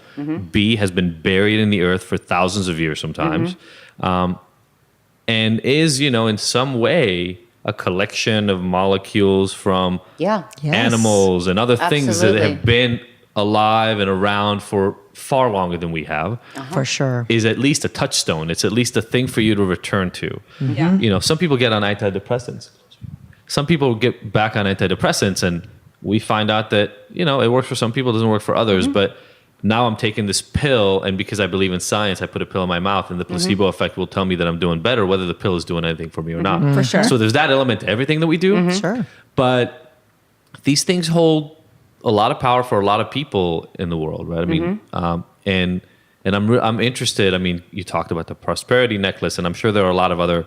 B, has been buried in the earth for thousands of years sometimes, and is, in some way a collection of molecules from animals and other things that have been alive and around for far longer than we have. For sure. Is at least a touchstone. It's at least a thing for you to return to. Yeah. Some people get on antidepressants. Some people get back on antidepressants and we find out that, it works for some people, it doesn't work for others. But now I'm taking this pill, and because I believe in science, I put a pill in my mouth, and the placebo effect will tell me that I'm doing better, whether the pill is doing anything for me or not. For sure. So there's that element to everything that we do. Sure. But these things hold a lot of power for a lot of people in the world, right? I mean, and I'm interested. I mean, you talked about the prosperity necklace, and I'm sure there are a lot of other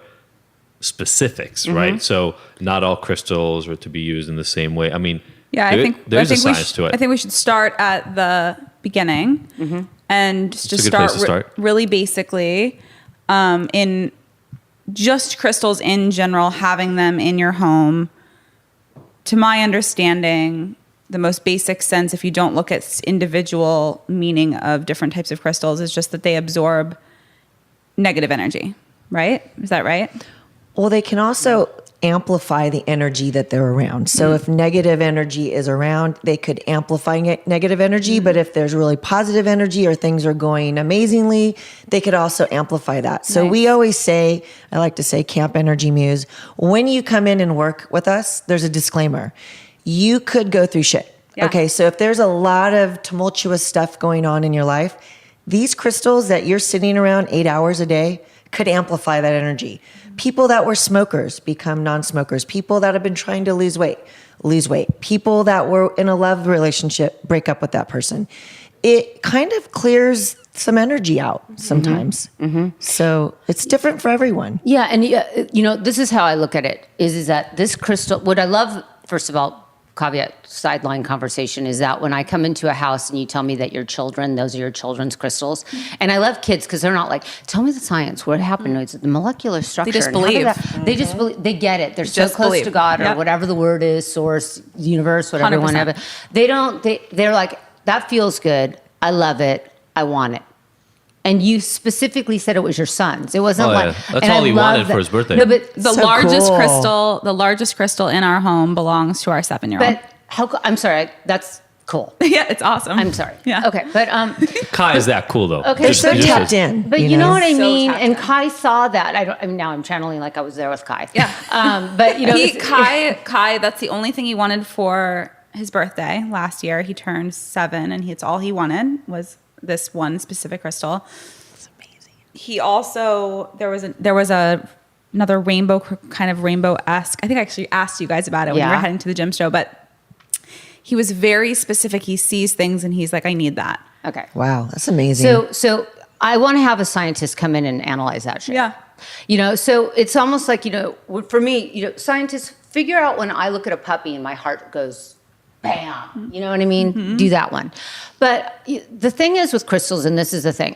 specifics, right? So not all crystals are to be used in the same way. I mean, there's a science to it. I think we should start at the beginning and just a good start, place to start. Really basically in just crystals in general, having them in your home to my understanding, the most basic sense, if you don't look at individual meaning of different types of crystals, is just that they absorb negative energy, right? Is that right? Well, they can also amplify the energy that they're around. So if negative energy is around, they could amplify negative energy. But if there's really positive energy or things are going amazingly, they could also amplify that. So we always say, I like to say, Camp Energy Muse, when you come in and work with us, there's a disclaimer. You could go through shit. Yeah. Okay, so if there's a lot of tumultuous stuff going on in your life, these crystals that you're sitting around 8 hours a day could amplify that energy. People that were smokers become non-smokers. People that have been trying to lose weight. People that were in a love relationship, break up with that person. It kind of clears some energy out sometimes. So it's different for everyone. Yeah, and this is how I look at it, is that this crystal, what I love, first of all, caveat, sideline conversation, is that when I come into a house and you tell me that your children, those are your children's crystals. And I love kids because they're not like, tell me the science, what happened? It's the molecular structure. They just believe. They just believe, they get it. They're so Just close believe. to God or Yep. whatever the word is, source, universe, whatever you want to have it. 100%. They're like, that feels good. I love it. I want it. And you specifically said it was your son's. It wasn't like that's all he wanted for his birthday. No, but The So largest crystal in our home belongs to our 7-year-old. but I'm sorry. That's cool. Yeah, it's awesome. I'm sorry. Yeah. Okay, but Kai is that cool though. Okay, They're so tapped in. But you know what I So mean? tapped And in. Kai saw that. I mean, now I'm channeling like I was there with Kai. Yeah. But Kai, that's the only thing he wanted for his birthday last year. He turned 7, and it's all he wanted was this one specific crystal. It's amazing. He also there was another rainbow, kind of rainbow-esque. I think I actually asked you guys about it when we were heading to the gym show, but he was very specific. He sees things and he's like, I need that. Okay. Wow, that's amazing. So I want to have a scientist come in and analyze that shit. Yeah. So it's almost like, for me, scientists figure out when I look at a puppy and my heart goes bam. You know what I mean? Do that one. But the thing is with crystals, and this is the thing,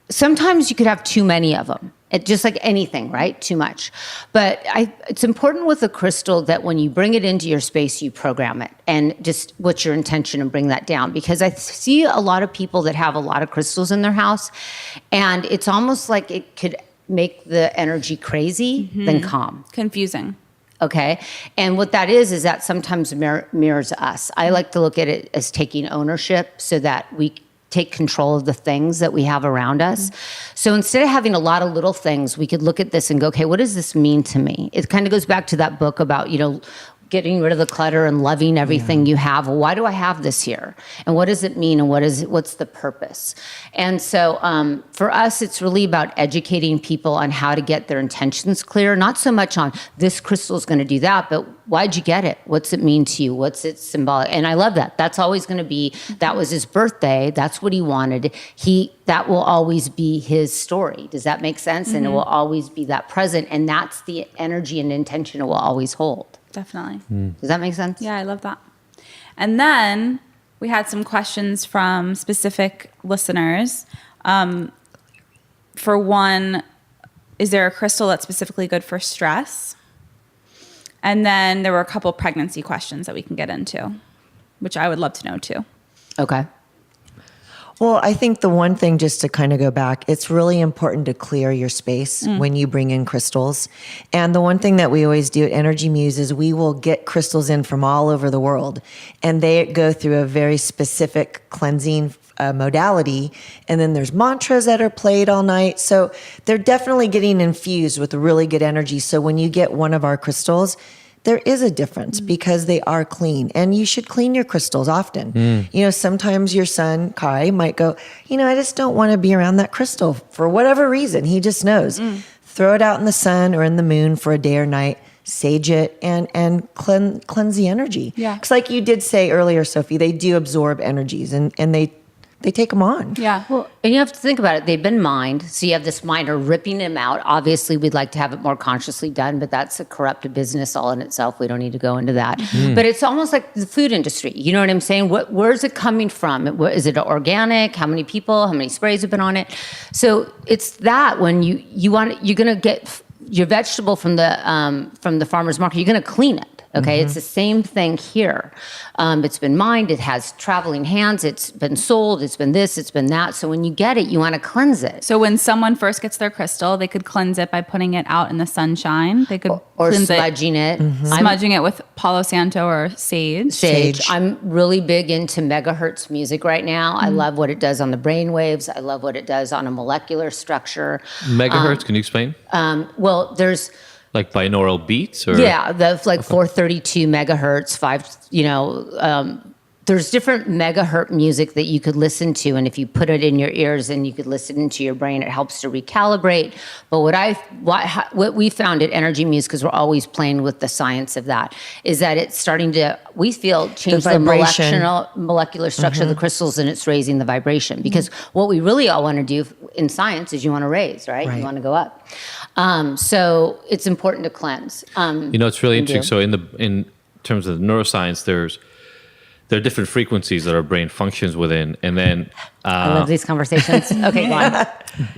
sometimes you could have too many of them. It, just like anything, right? Too much. But it's important with a crystal that when you bring it into your space, you program it and just what's your intention and bring that down. Because I see a lot of people that have a lot of crystals in their house, and it's almost like it could make the energy crazy than calm. Confusing. Okay. And what that is that sometimes mirrors us. I like to look at it as taking ownership so that we take control of the things that we have around us. So instead of having a lot of little things, we could look at this and go, okay, what does this mean to me? It kind of goes back to that book about, getting rid of the clutter and loving everything you have. Well, why do I have this here? And what does it mean? And what's the purpose? And so for us, it's really about educating people on how to get their intentions clear. Not so much on this crystal is going to do that, but why'd you get it? What's it mean to you? What's it symbolic? And I love that. That's always going to be, that was his birthday. That's what he wanted. That will always be his story. Does that make sense? And it will always be that present. And that's the energy and intention it will always hold. Definitely. Does that make sense? Yeah, I love that. And then we had some questions from specific listeners. For one, is there a crystal that's specifically good for stress? And then there were a couple pregnancy questions that we can get into, which I would love to know too. Okay. Well, I think the one thing, just to kind of go back, it's really important to clear your space when you bring in crystals. And the one thing that we always do at Energy Muse is we will get crystals in from all over the world, and they go through a very specific cleansing modality. And then there's mantras that are played all night. So they're definitely getting infused with really good energy. So when you get one of our crystals, there is a difference because they are clean, and you should clean your crystals often. Sometimes your son, Kai, might go, I just don't want to be around that crystal for whatever reason. He just knows. Throw it out in the sun or in the moon for a day or night, sage it, and cleanse the energy. Yeah. Because like you did say earlier, Sophie, they do absorb energies and they take them on. Yeah. Well, and you have to think about it. They've been mined. So you have this miner ripping them out. Obviously, we'd like to have it more consciously done, but that's a corrupt business all in itself. We don't need to go into that. But it's almost like the food industry. You know what I'm saying? Where's it coming from? Is it organic? How many people? How many sprays have been on it? So it's that when you're going to get your vegetable from the farmer's market, you're going to clean it. Okay, it's the same thing here. It's been mined, it has traveling hands, it's been sold, it's been this, it's been that. So when you get it, you want to cleanse it. So when someone first gets their crystal, they could cleanse it by putting it out in the sunshine. They could Or cleanse smudging it. smudging it with Palo Santo or sage. Sage. I'm really big into megahertz music right now. I love what it does on the brain waves. I love what it does on a molecular structure. Megahertz, can you explain? Well, there's Like binaural beats or? Yeah, the like 432 megahertz, there's different megahertz music that you could listen to, and if you put it in your ears and you could listen into your brain, it helps to recalibrate. But what we found at Energy Muse, because we're always playing with the science of that, is that it's starting to, we feel, change the molecular structure of the crystals, and it's raising the vibration. Because what we really all want to do in science is you want to raise, right? You want to go up. So it's important to cleanse. It's really interesting. So in terms of neuroscience, there are different frequencies that our brain functions within, and then I love these conversations. Okay, go on.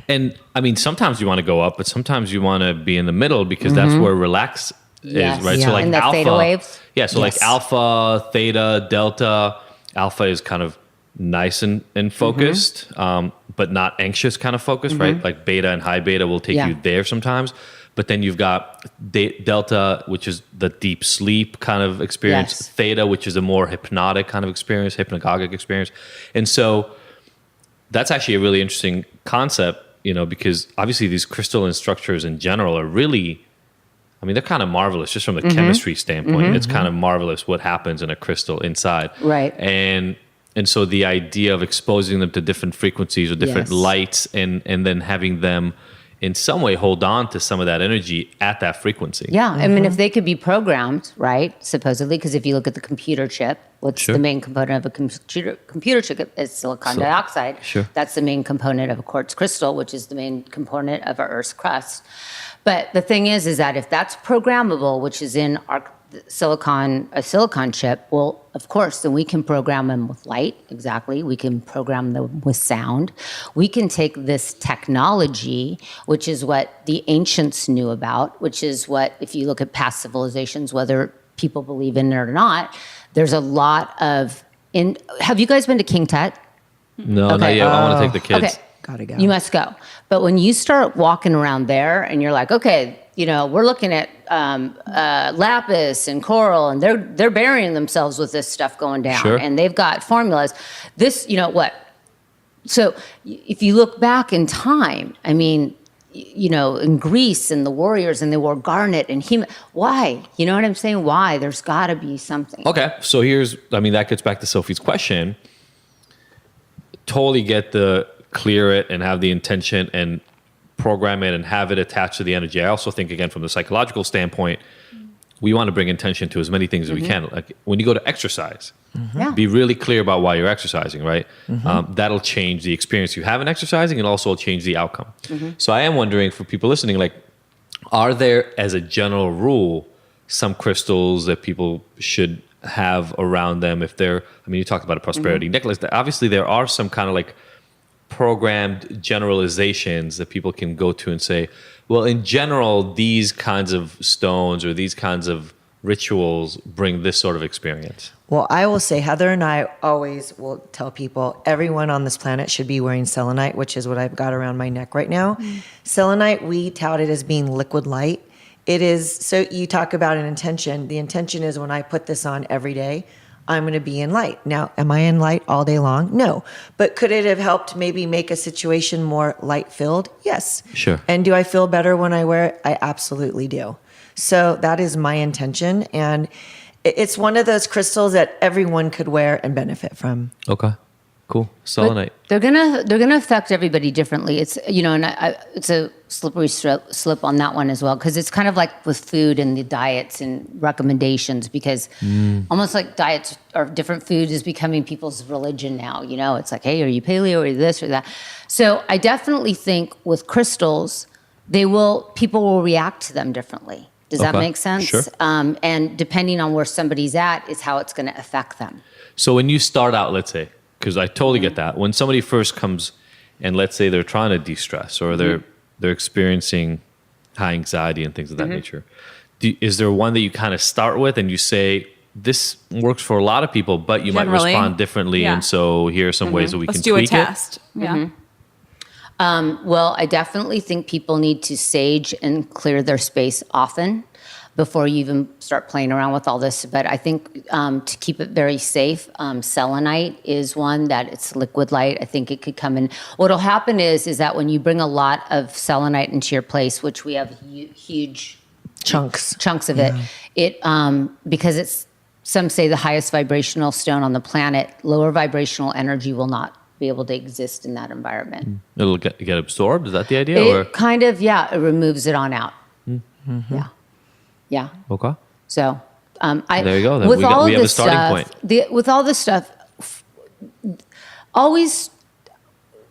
And I mean, sometimes you want to go up, but sometimes you want to be in the middle because that's where relax is, right? Yeah. So like And the alpha, theta waves. Yeah, so like alpha, theta, delta. Alpha is kind of nice and focused, but not anxious kind of focused, right? Like beta and high beta will take you there sometimes. But then you've got delta, which is the deep sleep kind of experience. Yes. Theta, which is a more hypnotic kind of experience, hypnagogic experience. And so that's actually a really interesting concept, because obviously these crystalline structures in general are really, they're kind of marvelous just from the chemistry standpoint. It's kind of marvelous what happens in a crystal inside. Right. And so the idea of exposing them to different frequencies or different lights and then having them in some way hold on to some of that energy at that frequency. Yeah, I mean, if they could be programmed, right, supposedly, because if you look at the computer chip, what's the main component of a computer chip is silicon dioxide. Sure. That's the main component of a quartz crystal, which is the main component of our Earth's crust. But the thing is that if that's programmable, which is in a silicon chip, well, of course, then we can program them with light, exactly. We can program them with sound. We can take this technology, which is what the ancients knew about, which is what, if you look at past civilizations, whether people believe in it or not, there's a lot of, have you guys been to King Tut? No, not yet. I want to take the kids. Okay. Gotta go. You must go. But when you start walking around there and you're like, okay, we're looking at lapis and coral, and they're burying themselves with this stuff going down. Sure. And they've got formulas. This, So if you look back in time, in Greece and the warriors, and they wore garnet and why? You know what I'm saying? Why? There's got to be something. Okay, so that gets back to Sophie's question. Totally get the clear it and have the intention and program it and have it attached to the energy. I also think, again, from the psychological standpoint, we want to bring intention to as many things as we can. Like when you go to exercise, be really clear about why you're exercising, right? That'll change the experience you have in exercising and also change the outcome. So I am wondering, for people listening, like, are there, as a general rule, some crystals that people should have around them if they're, you talked about a prosperity necklace. Obviously, there are some kind of like programmed generalizations that people can go to and say, well, in general, these kinds of stones or these kinds of rituals bring this sort of experience. Well, I will say, Heather and I always will tell people everyone on this planet should be wearing selenite, which is what I've got around my neck right now. Selenite, we tout it as being liquid light. It is, so you talk about an intention. The intention is when I put this on every day, I'm going to be in light. Now, am I in light all day long? No. But could it have helped maybe make a situation more light-filled? Yes. Sure. And do I feel better when I wear it? I absolutely do. So that is my intention. And it's one of those crystals that everyone could wear and benefit from. Okay. Cool. Selenite. But they're gonna affect everybody differently. It's it's a slippery slip on that one as well, because it's kind of like with food and the diets and recommendations, because almost like diets or different food is becoming people's religion now. It's like, hey, are you paleo or this or that? So I definitely think with crystals, people will react to them differently. Does that make sense? Sure. And depending on where somebody's at is how it's going to affect them. So when you start out, let's say, because I totally get that. When somebody first comes and let's say they're trying to de-stress or they're experiencing high anxiety and things of that nature, is there one that you kind of start with and you say, this works for a lot of people, but you might Generally, respond differently. yeah. And so here are some ways that we Let's can do a tweak it. test. Yeah. Well, I definitely think people need to sage and clear their space often before you even start playing around with all this. But I think to keep it very safe, selenite is one that it's liquid light. I think it could come in. What'll happen is that when you bring a lot of selenite into your place, which we have huge Chunks. of it, because it's, some say the highest vibrational stone on the planet, lower vibrational energy will not be able to exist in that environment. It'll get absorbed. Is that the idea? Or It kind of, it removes it on out. Yeah. okay. So, There you go. Then with we have a this starting stuff, with all this stuff, always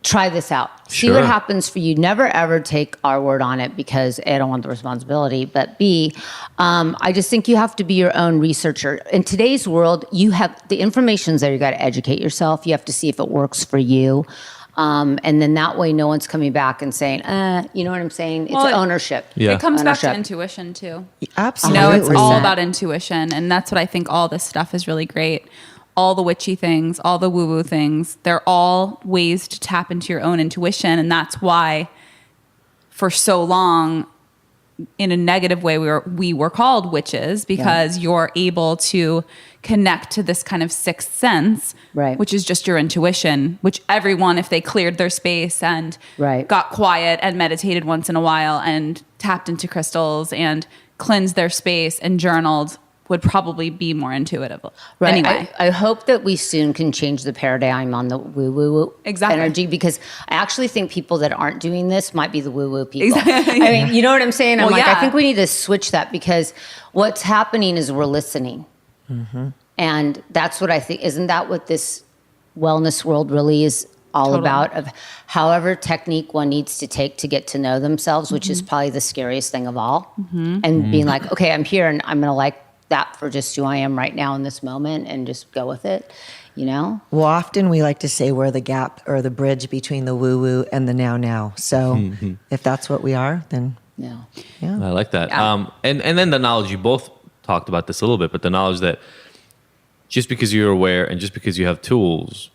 try this out. See Sure. what happens for you. Never ever take our word on it, because A, I don't want the responsibility, but B, I just think you have to be your own researcher. In today's world, you have the information's there. You got to educate yourself. You have to see if it works for you. And then that way, no one's coming back and saying, you know what I'm saying? It's ownership. Yeah. It comes back to Ownership. intuition too. Absolutely. It's all about intuition. And that's what I think all this stuff is really great. All the witchy things, all the woo-woo things, they're all ways to tap into your own intuition. And that's why for so long, in a negative way, we were called witches, because you're able to connect to this kind of sixth sense, Right. which is just your intuition, which everyone, if they cleared their space and Right. got quiet and meditated once in a while and tapped into crystals and cleansed their space and journaled, would probably be more intuitive. Right. Anyway. I hope that we soon can change the paradigm on the woo-woo Exactly. energy, because I actually think people that aren't doing this might be the woo-woo people. Exactly. I mean, you know what I'm saying? Well, I yeah. think we need to switch that, because what's happening is we're listening. And that's what I think. Isn't that what this wellness world really is all Totally. about? Of however technique one needs to take to get to know themselves, which is probably the scariest thing of all. And being like, okay, I'm here and I'm going to like that for just who I am right now in this moment, and just go with it, you know? Well, often we like to say we're the gap or the bridge between the woo-woo and the now. So if that's what we are, then Yeah. I like that. Yeah. And then the knowledge, you both talked about this a little bit, but the knowledge that just because you're aware and just because you have tools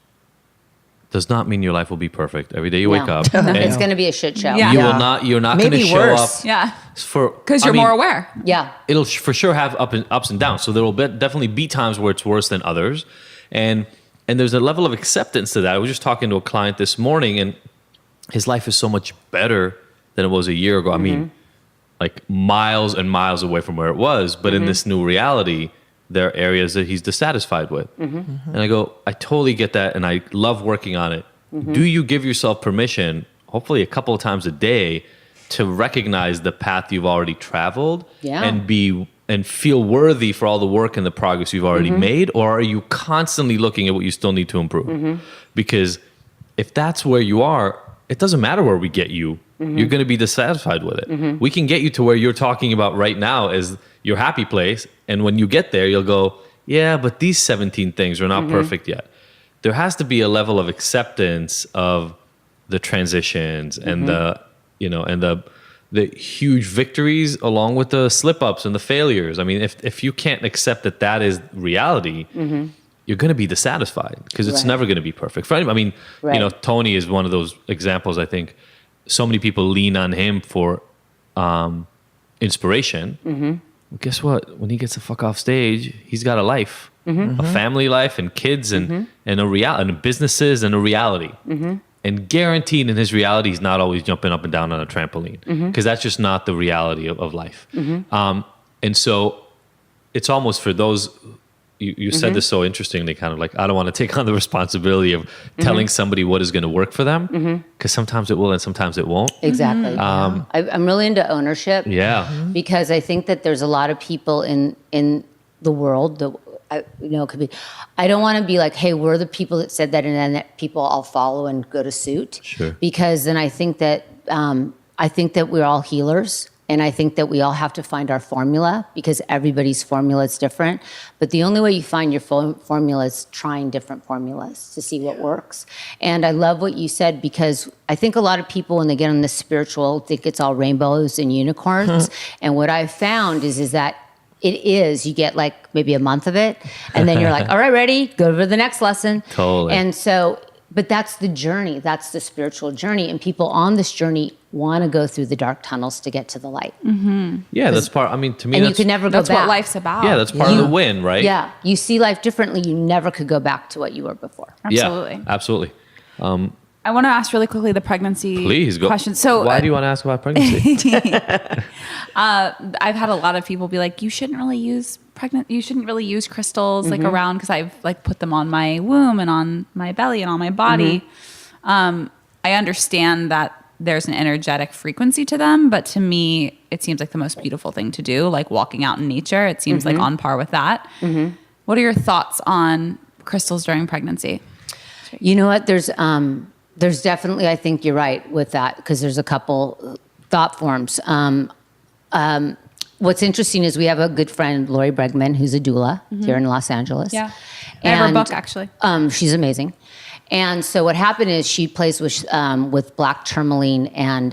does not mean your life will be perfect. Every day you wake No. up. and It's going to be a shit show. Yeah. you're not going Maybe to show worse. up Yeah. for, Because you're more aware. Yeah. It'll for sure have ups and downs. So there will definitely be times where it's worse than others. And there's a level of acceptance to that. I was just talking to a client this morning, and his life is so much better than it was a year ago. I mean, like miles and miles away from where it was. But in this new reality, there are areas that he's dissatisfied with. And I go, I totally get that, and I love working on it. Do you give yourself permission, hopefully a couple of times a day, to recognize the path you've already traveled and feel worthy for all the work and the progress you've already made? Or are you constantly looking at what you still need to improve? Because if that's where you are, it doesn't matter where we get you. You're going to be dissatisfied with it. We can get you to where you're talking about right now as your happy place. And when you get there, you'll go, yeah, but these 17 things are not perfect yet. There has to be a level of acceptance of the transitions and the huge victories along with the slip ups and the failures. I mean, if you can't accept that is reality, you're going to be dissatisfied, because it's never going to be perfect. For anybody, I mean, Tony is one of those examples. I think so many people lean on him for inspiration. Well, guess what? When he gets the fuck off stage, he's got a life, a family life, and kids, and a reality, and businesses, and a reality. And guaranteed, in his reality, he's not always jumping up and down on a trampoline, because that's just not the reality of life. And so, it's almost for those. You said this so interestingly, kind of like, I don't want to take on the responsibility of telling somebody what is going to work for them, because sometimes it will and sometimes it won't. Exactly. I'm really into ownership. Yeah. Because I think that there's a lot of people in the world that, could be, I don't want to be like, hey, we're the people that said that, and then that people all follow and go to suit. Sure. Because then I think that we're all healers. And I think that we all have to find our formula because everybody's formula is different. But the only way you find your formula is trying different formulas to see what works. And I love what you said because I think a lot of people, when they get on the spiritual, think it's all rainbows and unicorns. And what I've found is that you get like maybe a month of it. And then you're like, all right, ready, go to the next lesson. Totally. And so, but that's the journey. That's the spiritual journey. And people on this journey want to go through the dark tunnels to get to the light. Yeah, that's part. I mean, to me, And you can never go That's back. what life's about. Yeah, that's part of the win, right? Yeah. You see life differently. You never could go back to what you were before. Absolutely. Yeah, absolutely. I want to ask really quickly the pregnancy Please go. question. So why do you want to ask about pregnancy? I've had a lot of people be like, you shouldn't really use crystals like around, because I've like put them on my womb and on my belly and on my body. I understand that there's an energetic frequency to them, but to me, it seems like the most beautiful thing to do, like walking out in nature. It seems like on par with that. What are your thoughts on crystals during pregnancy? You know what? There's definitely, I think you're right with that, because there's a couple thought forms. What's interesting is we have a good friend, Lori Bregman, who's a doula here in Los Angeles. Yeah. I have her book, actually. She's amazing. And so what happened is she plays with black tourmaline and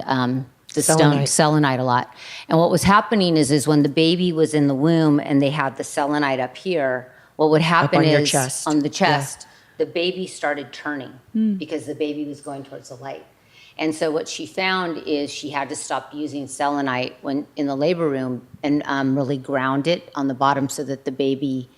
the stone selenite a lot. And what was happening is when the baby was in the womb and they had the selenite up here, what would happen on your is chest. on the chest, the baby started turning because the baby was going towards the light. And so what she found is she had to stop using selenite when in the labor room and really ground it on the bottom so that the baby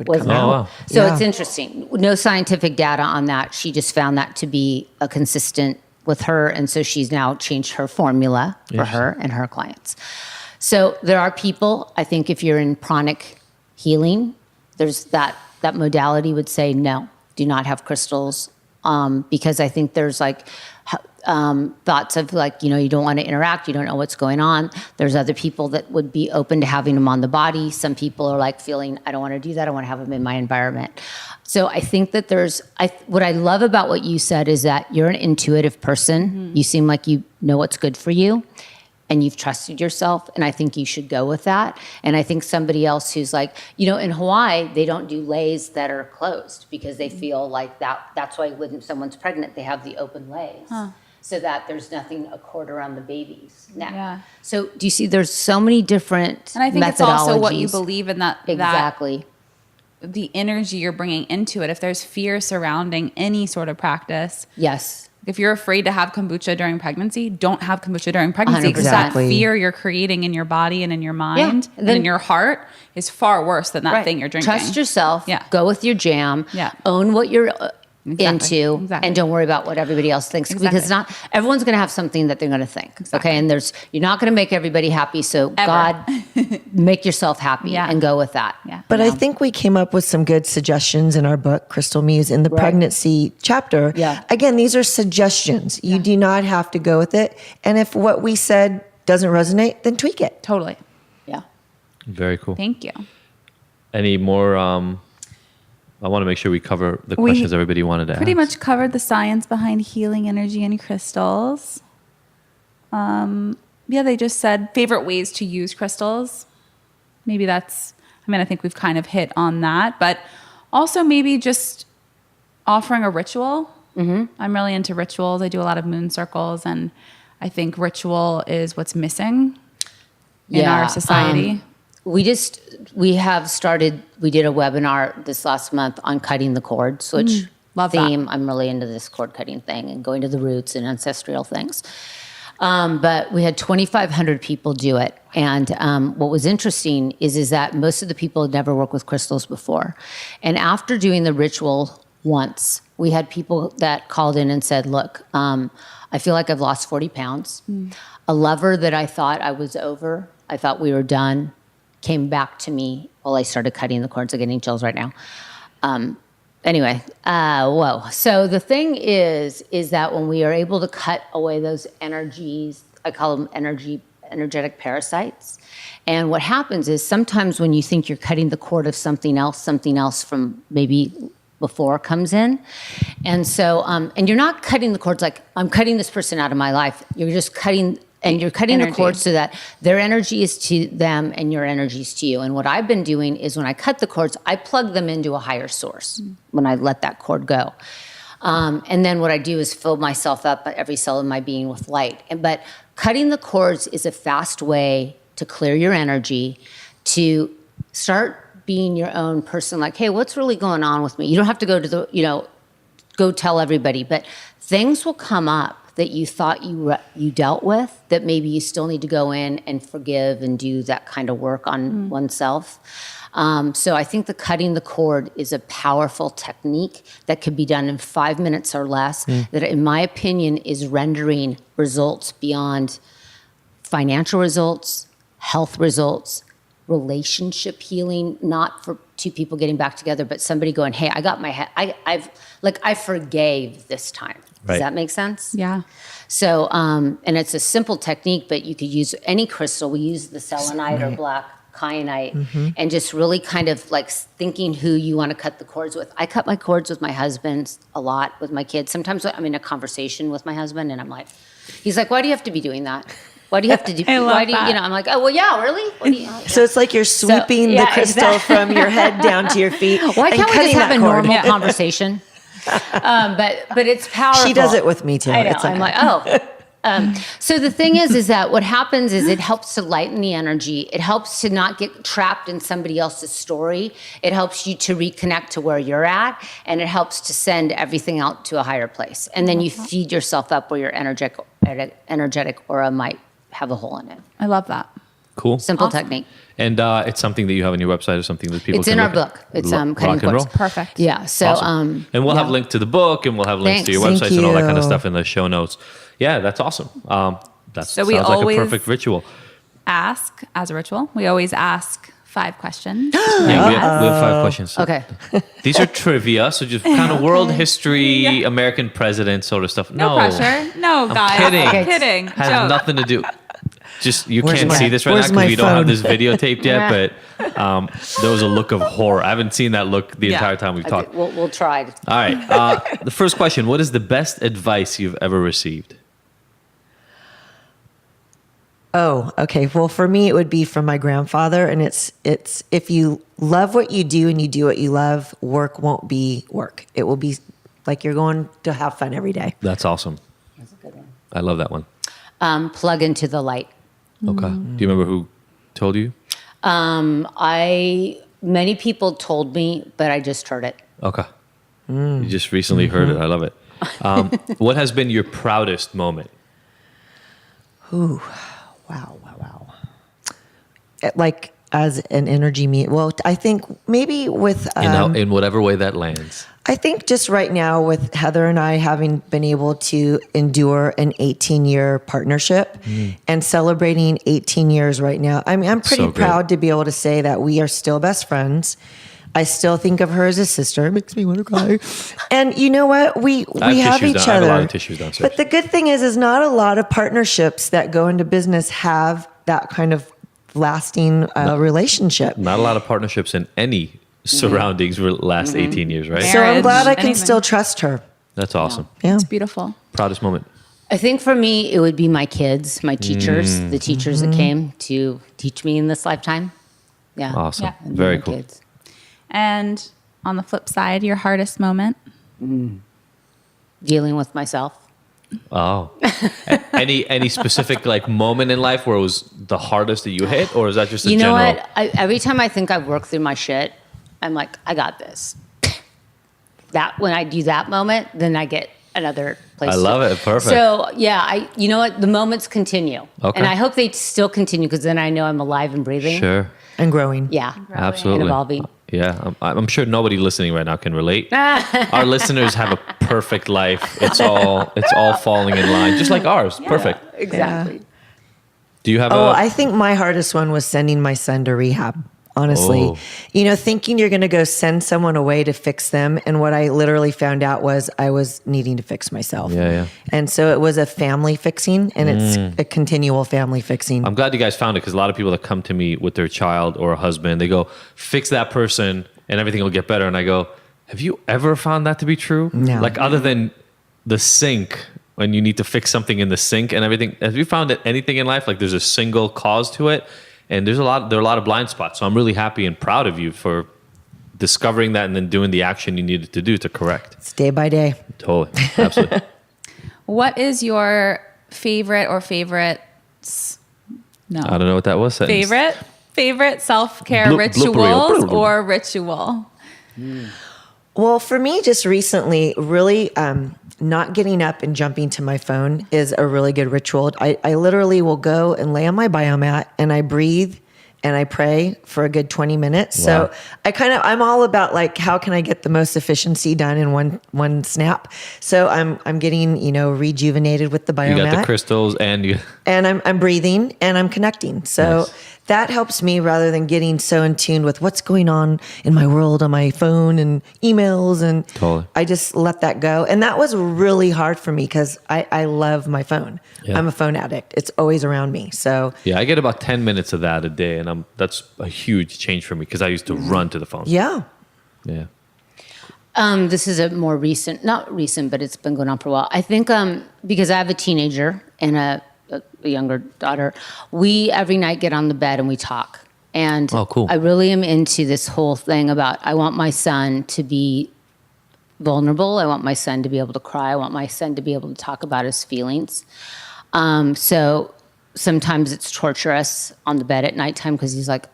was come out. out. Oh, wow. So it's interesting. No scientific data on that. She just found that to be a consistent with her. And so she's now changed her formula for her and her clients. So there are people, I think if you're in pranic healing, there's that modality would say, no, do not have crystals. Because I think there's like thoughts of like, you don't want to interact. You don't know what's going on. There's other people that would be open to having them on the body. Some people are like feeling, I don't want to do that. I want to have them in my environment. So I think that what I love about what you said is that you're an intuitive person. You seem like you know what's good for you. And you've trusted yourself, and I think you should go with that. And I think somebody else who's like, in Hawaii, they don't do lays that are closed because they feel like that's why when someone's pregnant, they have the open lays so that there's nothing a cord around the baby's neck. Yeah. So do you see there's so many different And I think it's also what you believe in that Exactly. The energy you're bringing into it. If there's fear surrounding any sort of practice. Yes. If you're afraid to have kombucha during pregnancy, don't have kombucha during pregnancy, because that fear you're creating in your body and in your mind and in your heart is far worse than that thing you're drinking. Trust yourself. Yeah. Go with your jam. Yeah. Own what you're into, and don't worry about what everybody else thinks, because not everyone's going to have something that they're going to think. Okay, and you're not going to make everybody happy. So God, make yourself happy and go with that. Yeah. But I think we came up with some good suggestions in our book, Crystal Muse, in the pregnancy chapter. Yeah. Again, these are suggestions. You do not have to go with it. And if what we said doesn't resonate, then tweak it. Totally. Yeah. Very cool. Thank you. Any more? I want to make sure we cover the questions everybody wanted to ask. Pretty much covered the science behind healing energy and crystals. They just said favorite ways to use crystals. Maybe I think we've kind of hit on that, but also maybe just offering a ritual. I'm really into rituals. I do a lot of moon circles, and I think ritual is what's missing in our society. We did a webinar this last month on cutting the cords, which Love theme, I'm really into this cord cutting thing and going to the roots and ancestral things. But we had 2,500 people do it. And what was interesting is that most of the people had never worked with crystals before. And after doing the ritual once, we had people that called in and said, look, I feel like I've lost 40 pounds. A lover that I thought I was over, I thought we were done, came back to me while I started cutting the cords. I'm getting chills right now. Whoa. So the thing is that when we are able to cut away those energies, I call them energetic parasites. And what happens is sometimes when you think you're cutting the cord of something else from maybe before comes in. And so, and you're not cutting the cords like, I'm cutting this person out of my life. You're just cutting And you're cutting the energy. cords so that their energy is to them and your energy is to you. And what I've been doing is when I cut the cords, I plug them into a higher source when I let that cord go. And then what I do is fill myself up, every cell of my being, with light. But cutting the cords is a fast way to clear your energy, to start being your own person. Like, hey, what's really going on with me? You don't have to go to the, go tell everybody, but things will come up that you thought you dealt with, that maybe you still need to go in and forgive and do that kind of work on oneself. So I think the cutting the cord is a powerful technique that could be done in 5 minutes or less, that in my opinion is rendering results beyond financial results, health results, relationship healing, not for two people getting back together, but somebody going, hey, I got my head, I forgave this time. Does Right. that make sense? Yeah. So, and it's a simple technique, but you could use any crystal. We use the selenite or black kyanite, and just really kind of like thinking who you want to cut the cords with. I cut my cords with my husband a lot, with my kids. Sometimes I'm in a conversation with my husband and I'm like, he's like, why do you have to be doing that? Why do you have to do, I love why do you, that. I'm like, oh, well, yeah, really? What do you, So it's like you're sweeping yeah, the crystal from your head down to your feet. why and can't we cutting just have that a cord. normal conversation? But it's powerful. She does it with me too. I know. It's okay. I'm like, oh. So the thing is that what happens is it helps to lighten the energy. It helps to not get trapped in somebody else's story. It helps you to reconnect to where you're at, and it helps to send everything out to a higher place. And then you feed yourself up where your energetic aura might have a hole in it. I love that. Cool. Simple Awesome. technique. And it's something that you have on your website or something that people It's can in our look at? book. It's Rock cutting and cords. roll. Perfect. Yeah. So Awesome. And we'll have yeah. link to the book, and we'll have links to your Thanks. websites Thank and all that kind of you. stuff in the show notes. Yeah, that's awesome. That So we sounds like a always- perfect ritual. Ask as a ritual. We always ask 5 questions. Yeah, we have 5 questions. Okay. These are trivia, so just kind of world history, American president sort of stuff. No pressure. No, guys. kidding. I'm kidding. Has Joke. nothing to do. Just you Where's can't my- see this right now where's because my we don't have phone? this videotaped yet. But there was a look of horror. I haven't seen that look the Yeah. entire time we've talked. We'll try. All right. The first question: what is the best advice you've ever received? Oh, okay. Well, for me, it would be from my grandfather, and it's if you love what you do and you do what you love, work won't be work. It will be like you're going to have fun every day. That's awesome. That's a good one. I love that one. Plug into the light. Okay. Do you remember who told you? Many people told me, but I just heard it. Okay. You just recently heard it. I love it. What has been your proudest moment? Wow. Like as an energy me. Well, I think maybe with In whatever way that lands. I think just right now with Heather and I having been able to endure an 18-year partnership and celebrating 18 years right now. I mean, I'm pretty So great. proud to be able to say that we are still best friends. I still think of her as a sister. It makes me want to cry. And you know what? We have tissues each down- I have other. a lot of tissues downstairs. But the good thing is not a lot of partnerships that go into business have that kind of lasting relationship. Not a lot of partnerships in any surroundings will last 18 years, right? So I'm Marriage, glad I can anything. still trust her. That's awesome. Yeah. It's beautiful. Proudest moment. I think for me, it would be my kids, my teachers, the teachers that came to teach me in this lifetime. Yeah. Awesome. Yeah. And Very my cool. kids. And on the flip side, your hardest moment. Dealing with myself. Oh. any specific like moment in life where it was the hardest that you hit, or is that just a You know general? what? Every time I think I've worked through my shit, I'm like, I got this. That when I do that moment, then I get another place. I to- love it. Perfect. So yeah, you know what? The moments continue, Okay. and I hope they still continue because then I know I'm alive and breathing. Sure. And growing. Yeah. Absolutely. And evolving. Yeah, I'm sure nobody listening right now can relate. Our listeners have a perfect life. It's all falling in line, just like ours. Perfect. Exactly. Do you have Oh, a? I think my hardest one was sending my son to rehab. Honestly, Oh. you know, thinking you're going to go send someone away to fix them. And what I literally found out was I was needing to fix myself. Yeah. And so it was a family fixing, and it's a continual family fixing. I'm glad you guys found it because a lot of people that come to me with their child or a husband, they go, fix that person and everything will get better. And I go, have you ever found that to be true? No. Like other than the sink when you need to fix something in the sink and everything. Have you found that anything in life, like there's a single cause to it, and there are a lot of blind spots. So I'm really happy and proud of you for discovering that and then doing the action you needed to do to correct. It's day by day. Totally, absolutely. What is your favorite or favorites? No, I don't know what that was. Favorite self-care Blooper rituals reel. or ritual? Well, for me, just recently, really not getting up and jumping to my phone is a really good ritual. I literally will go and lay on my biomat and I breathe and I pray for a good 20 minutes. Wow. So I'm all about like, how can I get the most efficiency done in one snap? So I'm getting, rejuvenated with the biomat. You got the crystals and I'm breathing and I'm connecting. So Nice. that helps me rather than getting so in tune with what's going on in my world on my phone and emails. And Totally. I just let that go. And that was really hard for me because I love my phone. Yeah. I'm a phone addict. It's always around me. So I get about 10 minutes of that a day, and that's a huge change for me because I used to run to the phone. yeah. Yeah. This is a more recent, not recent, but it's been going on for a while. I think because I have a teenager and a younger daughter, we every night get on the bed and we talk. And Oh, cool. I really am into this whole thing about I want my son to be vulnerable. I want my son to be able to cry. I want my son to be able to talk about his feelings. So sometimes it's torturous on the bed at nighttime because he's like,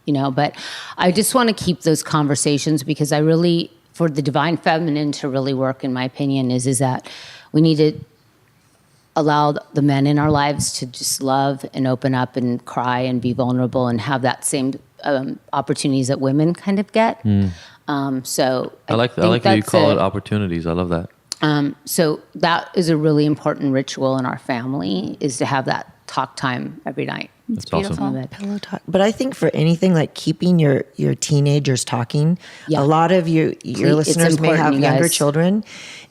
but I just want to keep those conversations because I really, for the divine feminine to really work, in my opinion, is that we need to allow the men in our lives to just love and open up and cry and be vulnerable and have that same opportunities that women kind of get. So I like that you call it opportunities. I love that. So that is a really important ritual in our family, is to have that talk time every night. That's beautiful. awesome. Pillow talk. But I think for anything like keeping your teenagers talking, Yeah. a lot of your listeners may important, have you younger guys. children.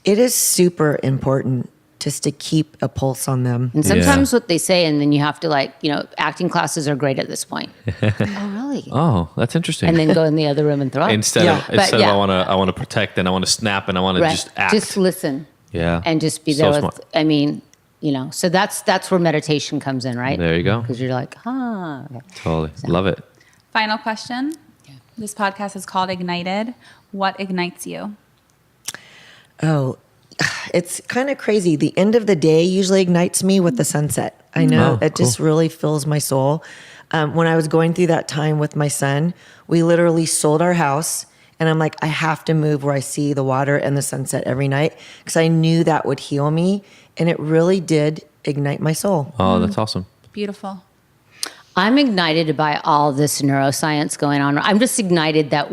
It is super important just to keep a pulse on them. And sometimes what they say, and then you have to acting classes are great at this point. Oh, really? Oh, that's interesting. And then go in the other room and throw up. Instead Yeah. of But yeah. I want to protect and I want to snap and I want to just act. Just listen. Yeah. And just be So there smart. with, so that's where meditation comes in, right? There you go. Because you're like, okay. Totally. Love it. Final question. This podcast is called Ignited. What ignites you? Oh, it's kind of crazy. The end of the day usually ignites me with the sunset. I know Oh, it just really fills my soul. When I was going through that time with my son, we literally sold our house. And I'm like, I have to move where I see the water and the sunset every night because I knew that would heal me. And it really did ignite my soul. Oh, that's awesome. Beautiful. I'm ignited by all this neuroscience going on. I'm just ignited that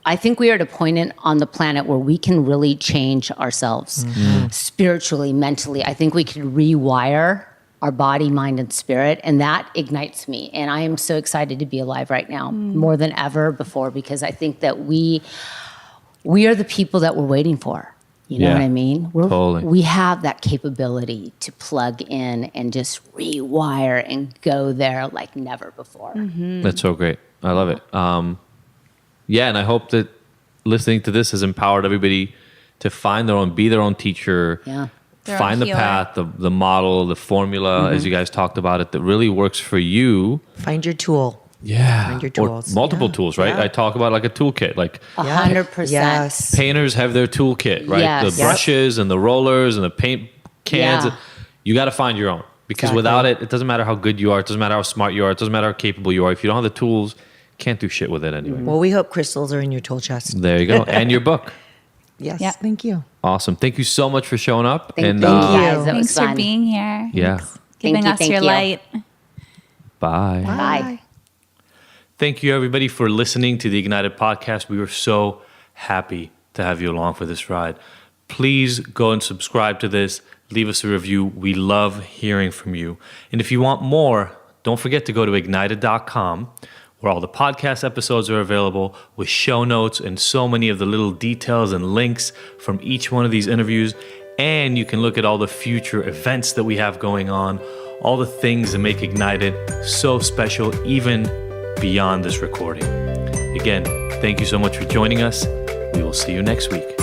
I think we are at a point on the planet where we can really change ourselves spiritually, mentally. I think we can rewire our body, mind, and spirit, and that ignites me. And I am so excited to be alive right now, more than ever before, because I think that we are the people that we're waiting for. You know Yeah, what I mean? totally. We have that capability to plug in and just rewire and go there like never before. That's so great. I love it. And I hope that listening to this has empowered everybody to find be their own teacher. Yeah. Their Find own the healer. path, the model, the formula, as you guys talked about it, that really works for you. Find your tool. Yeah. Find your Or tools. multiple Yeah. tools, right? Yeah. I talk about like a toolkit. Like 100%. Yes. painters have their toolkit, right? Yes. The Yep. brushes and the rollers and the paint cans. Yeah. You got to find your own, because Exactly. without it, it doesn't matter how good you are. It doesn't matter how smart you are. It doesn't matter how capable you are. If you don't have the tools, can't do shit with it anyway. Well, we hope crystals are in your tool chest. There you go. And your book. Yes. Yeah. Thank you. Awesome. Thank you so much for showing up. Thank and you guys. That was Thanks for fun. being here. yeah. Giving us Thank your you. light. Bye. Bye. Thank you, everybody, for listening to the Ignited podcast. We were so happy to have you along for this ride. Please go and subscribe to this. Leave us a review. We love hearing from you. And if you want more, don't forget to go to ignited.com, where all the podcast episodes are available with show notes and so many of the little details and links from each one of these interviews. And you can look at all the future events that we have going on, all the things that make Ignited so special, even beyond this recording. Again, thank you so much for joining us. We will see you next week.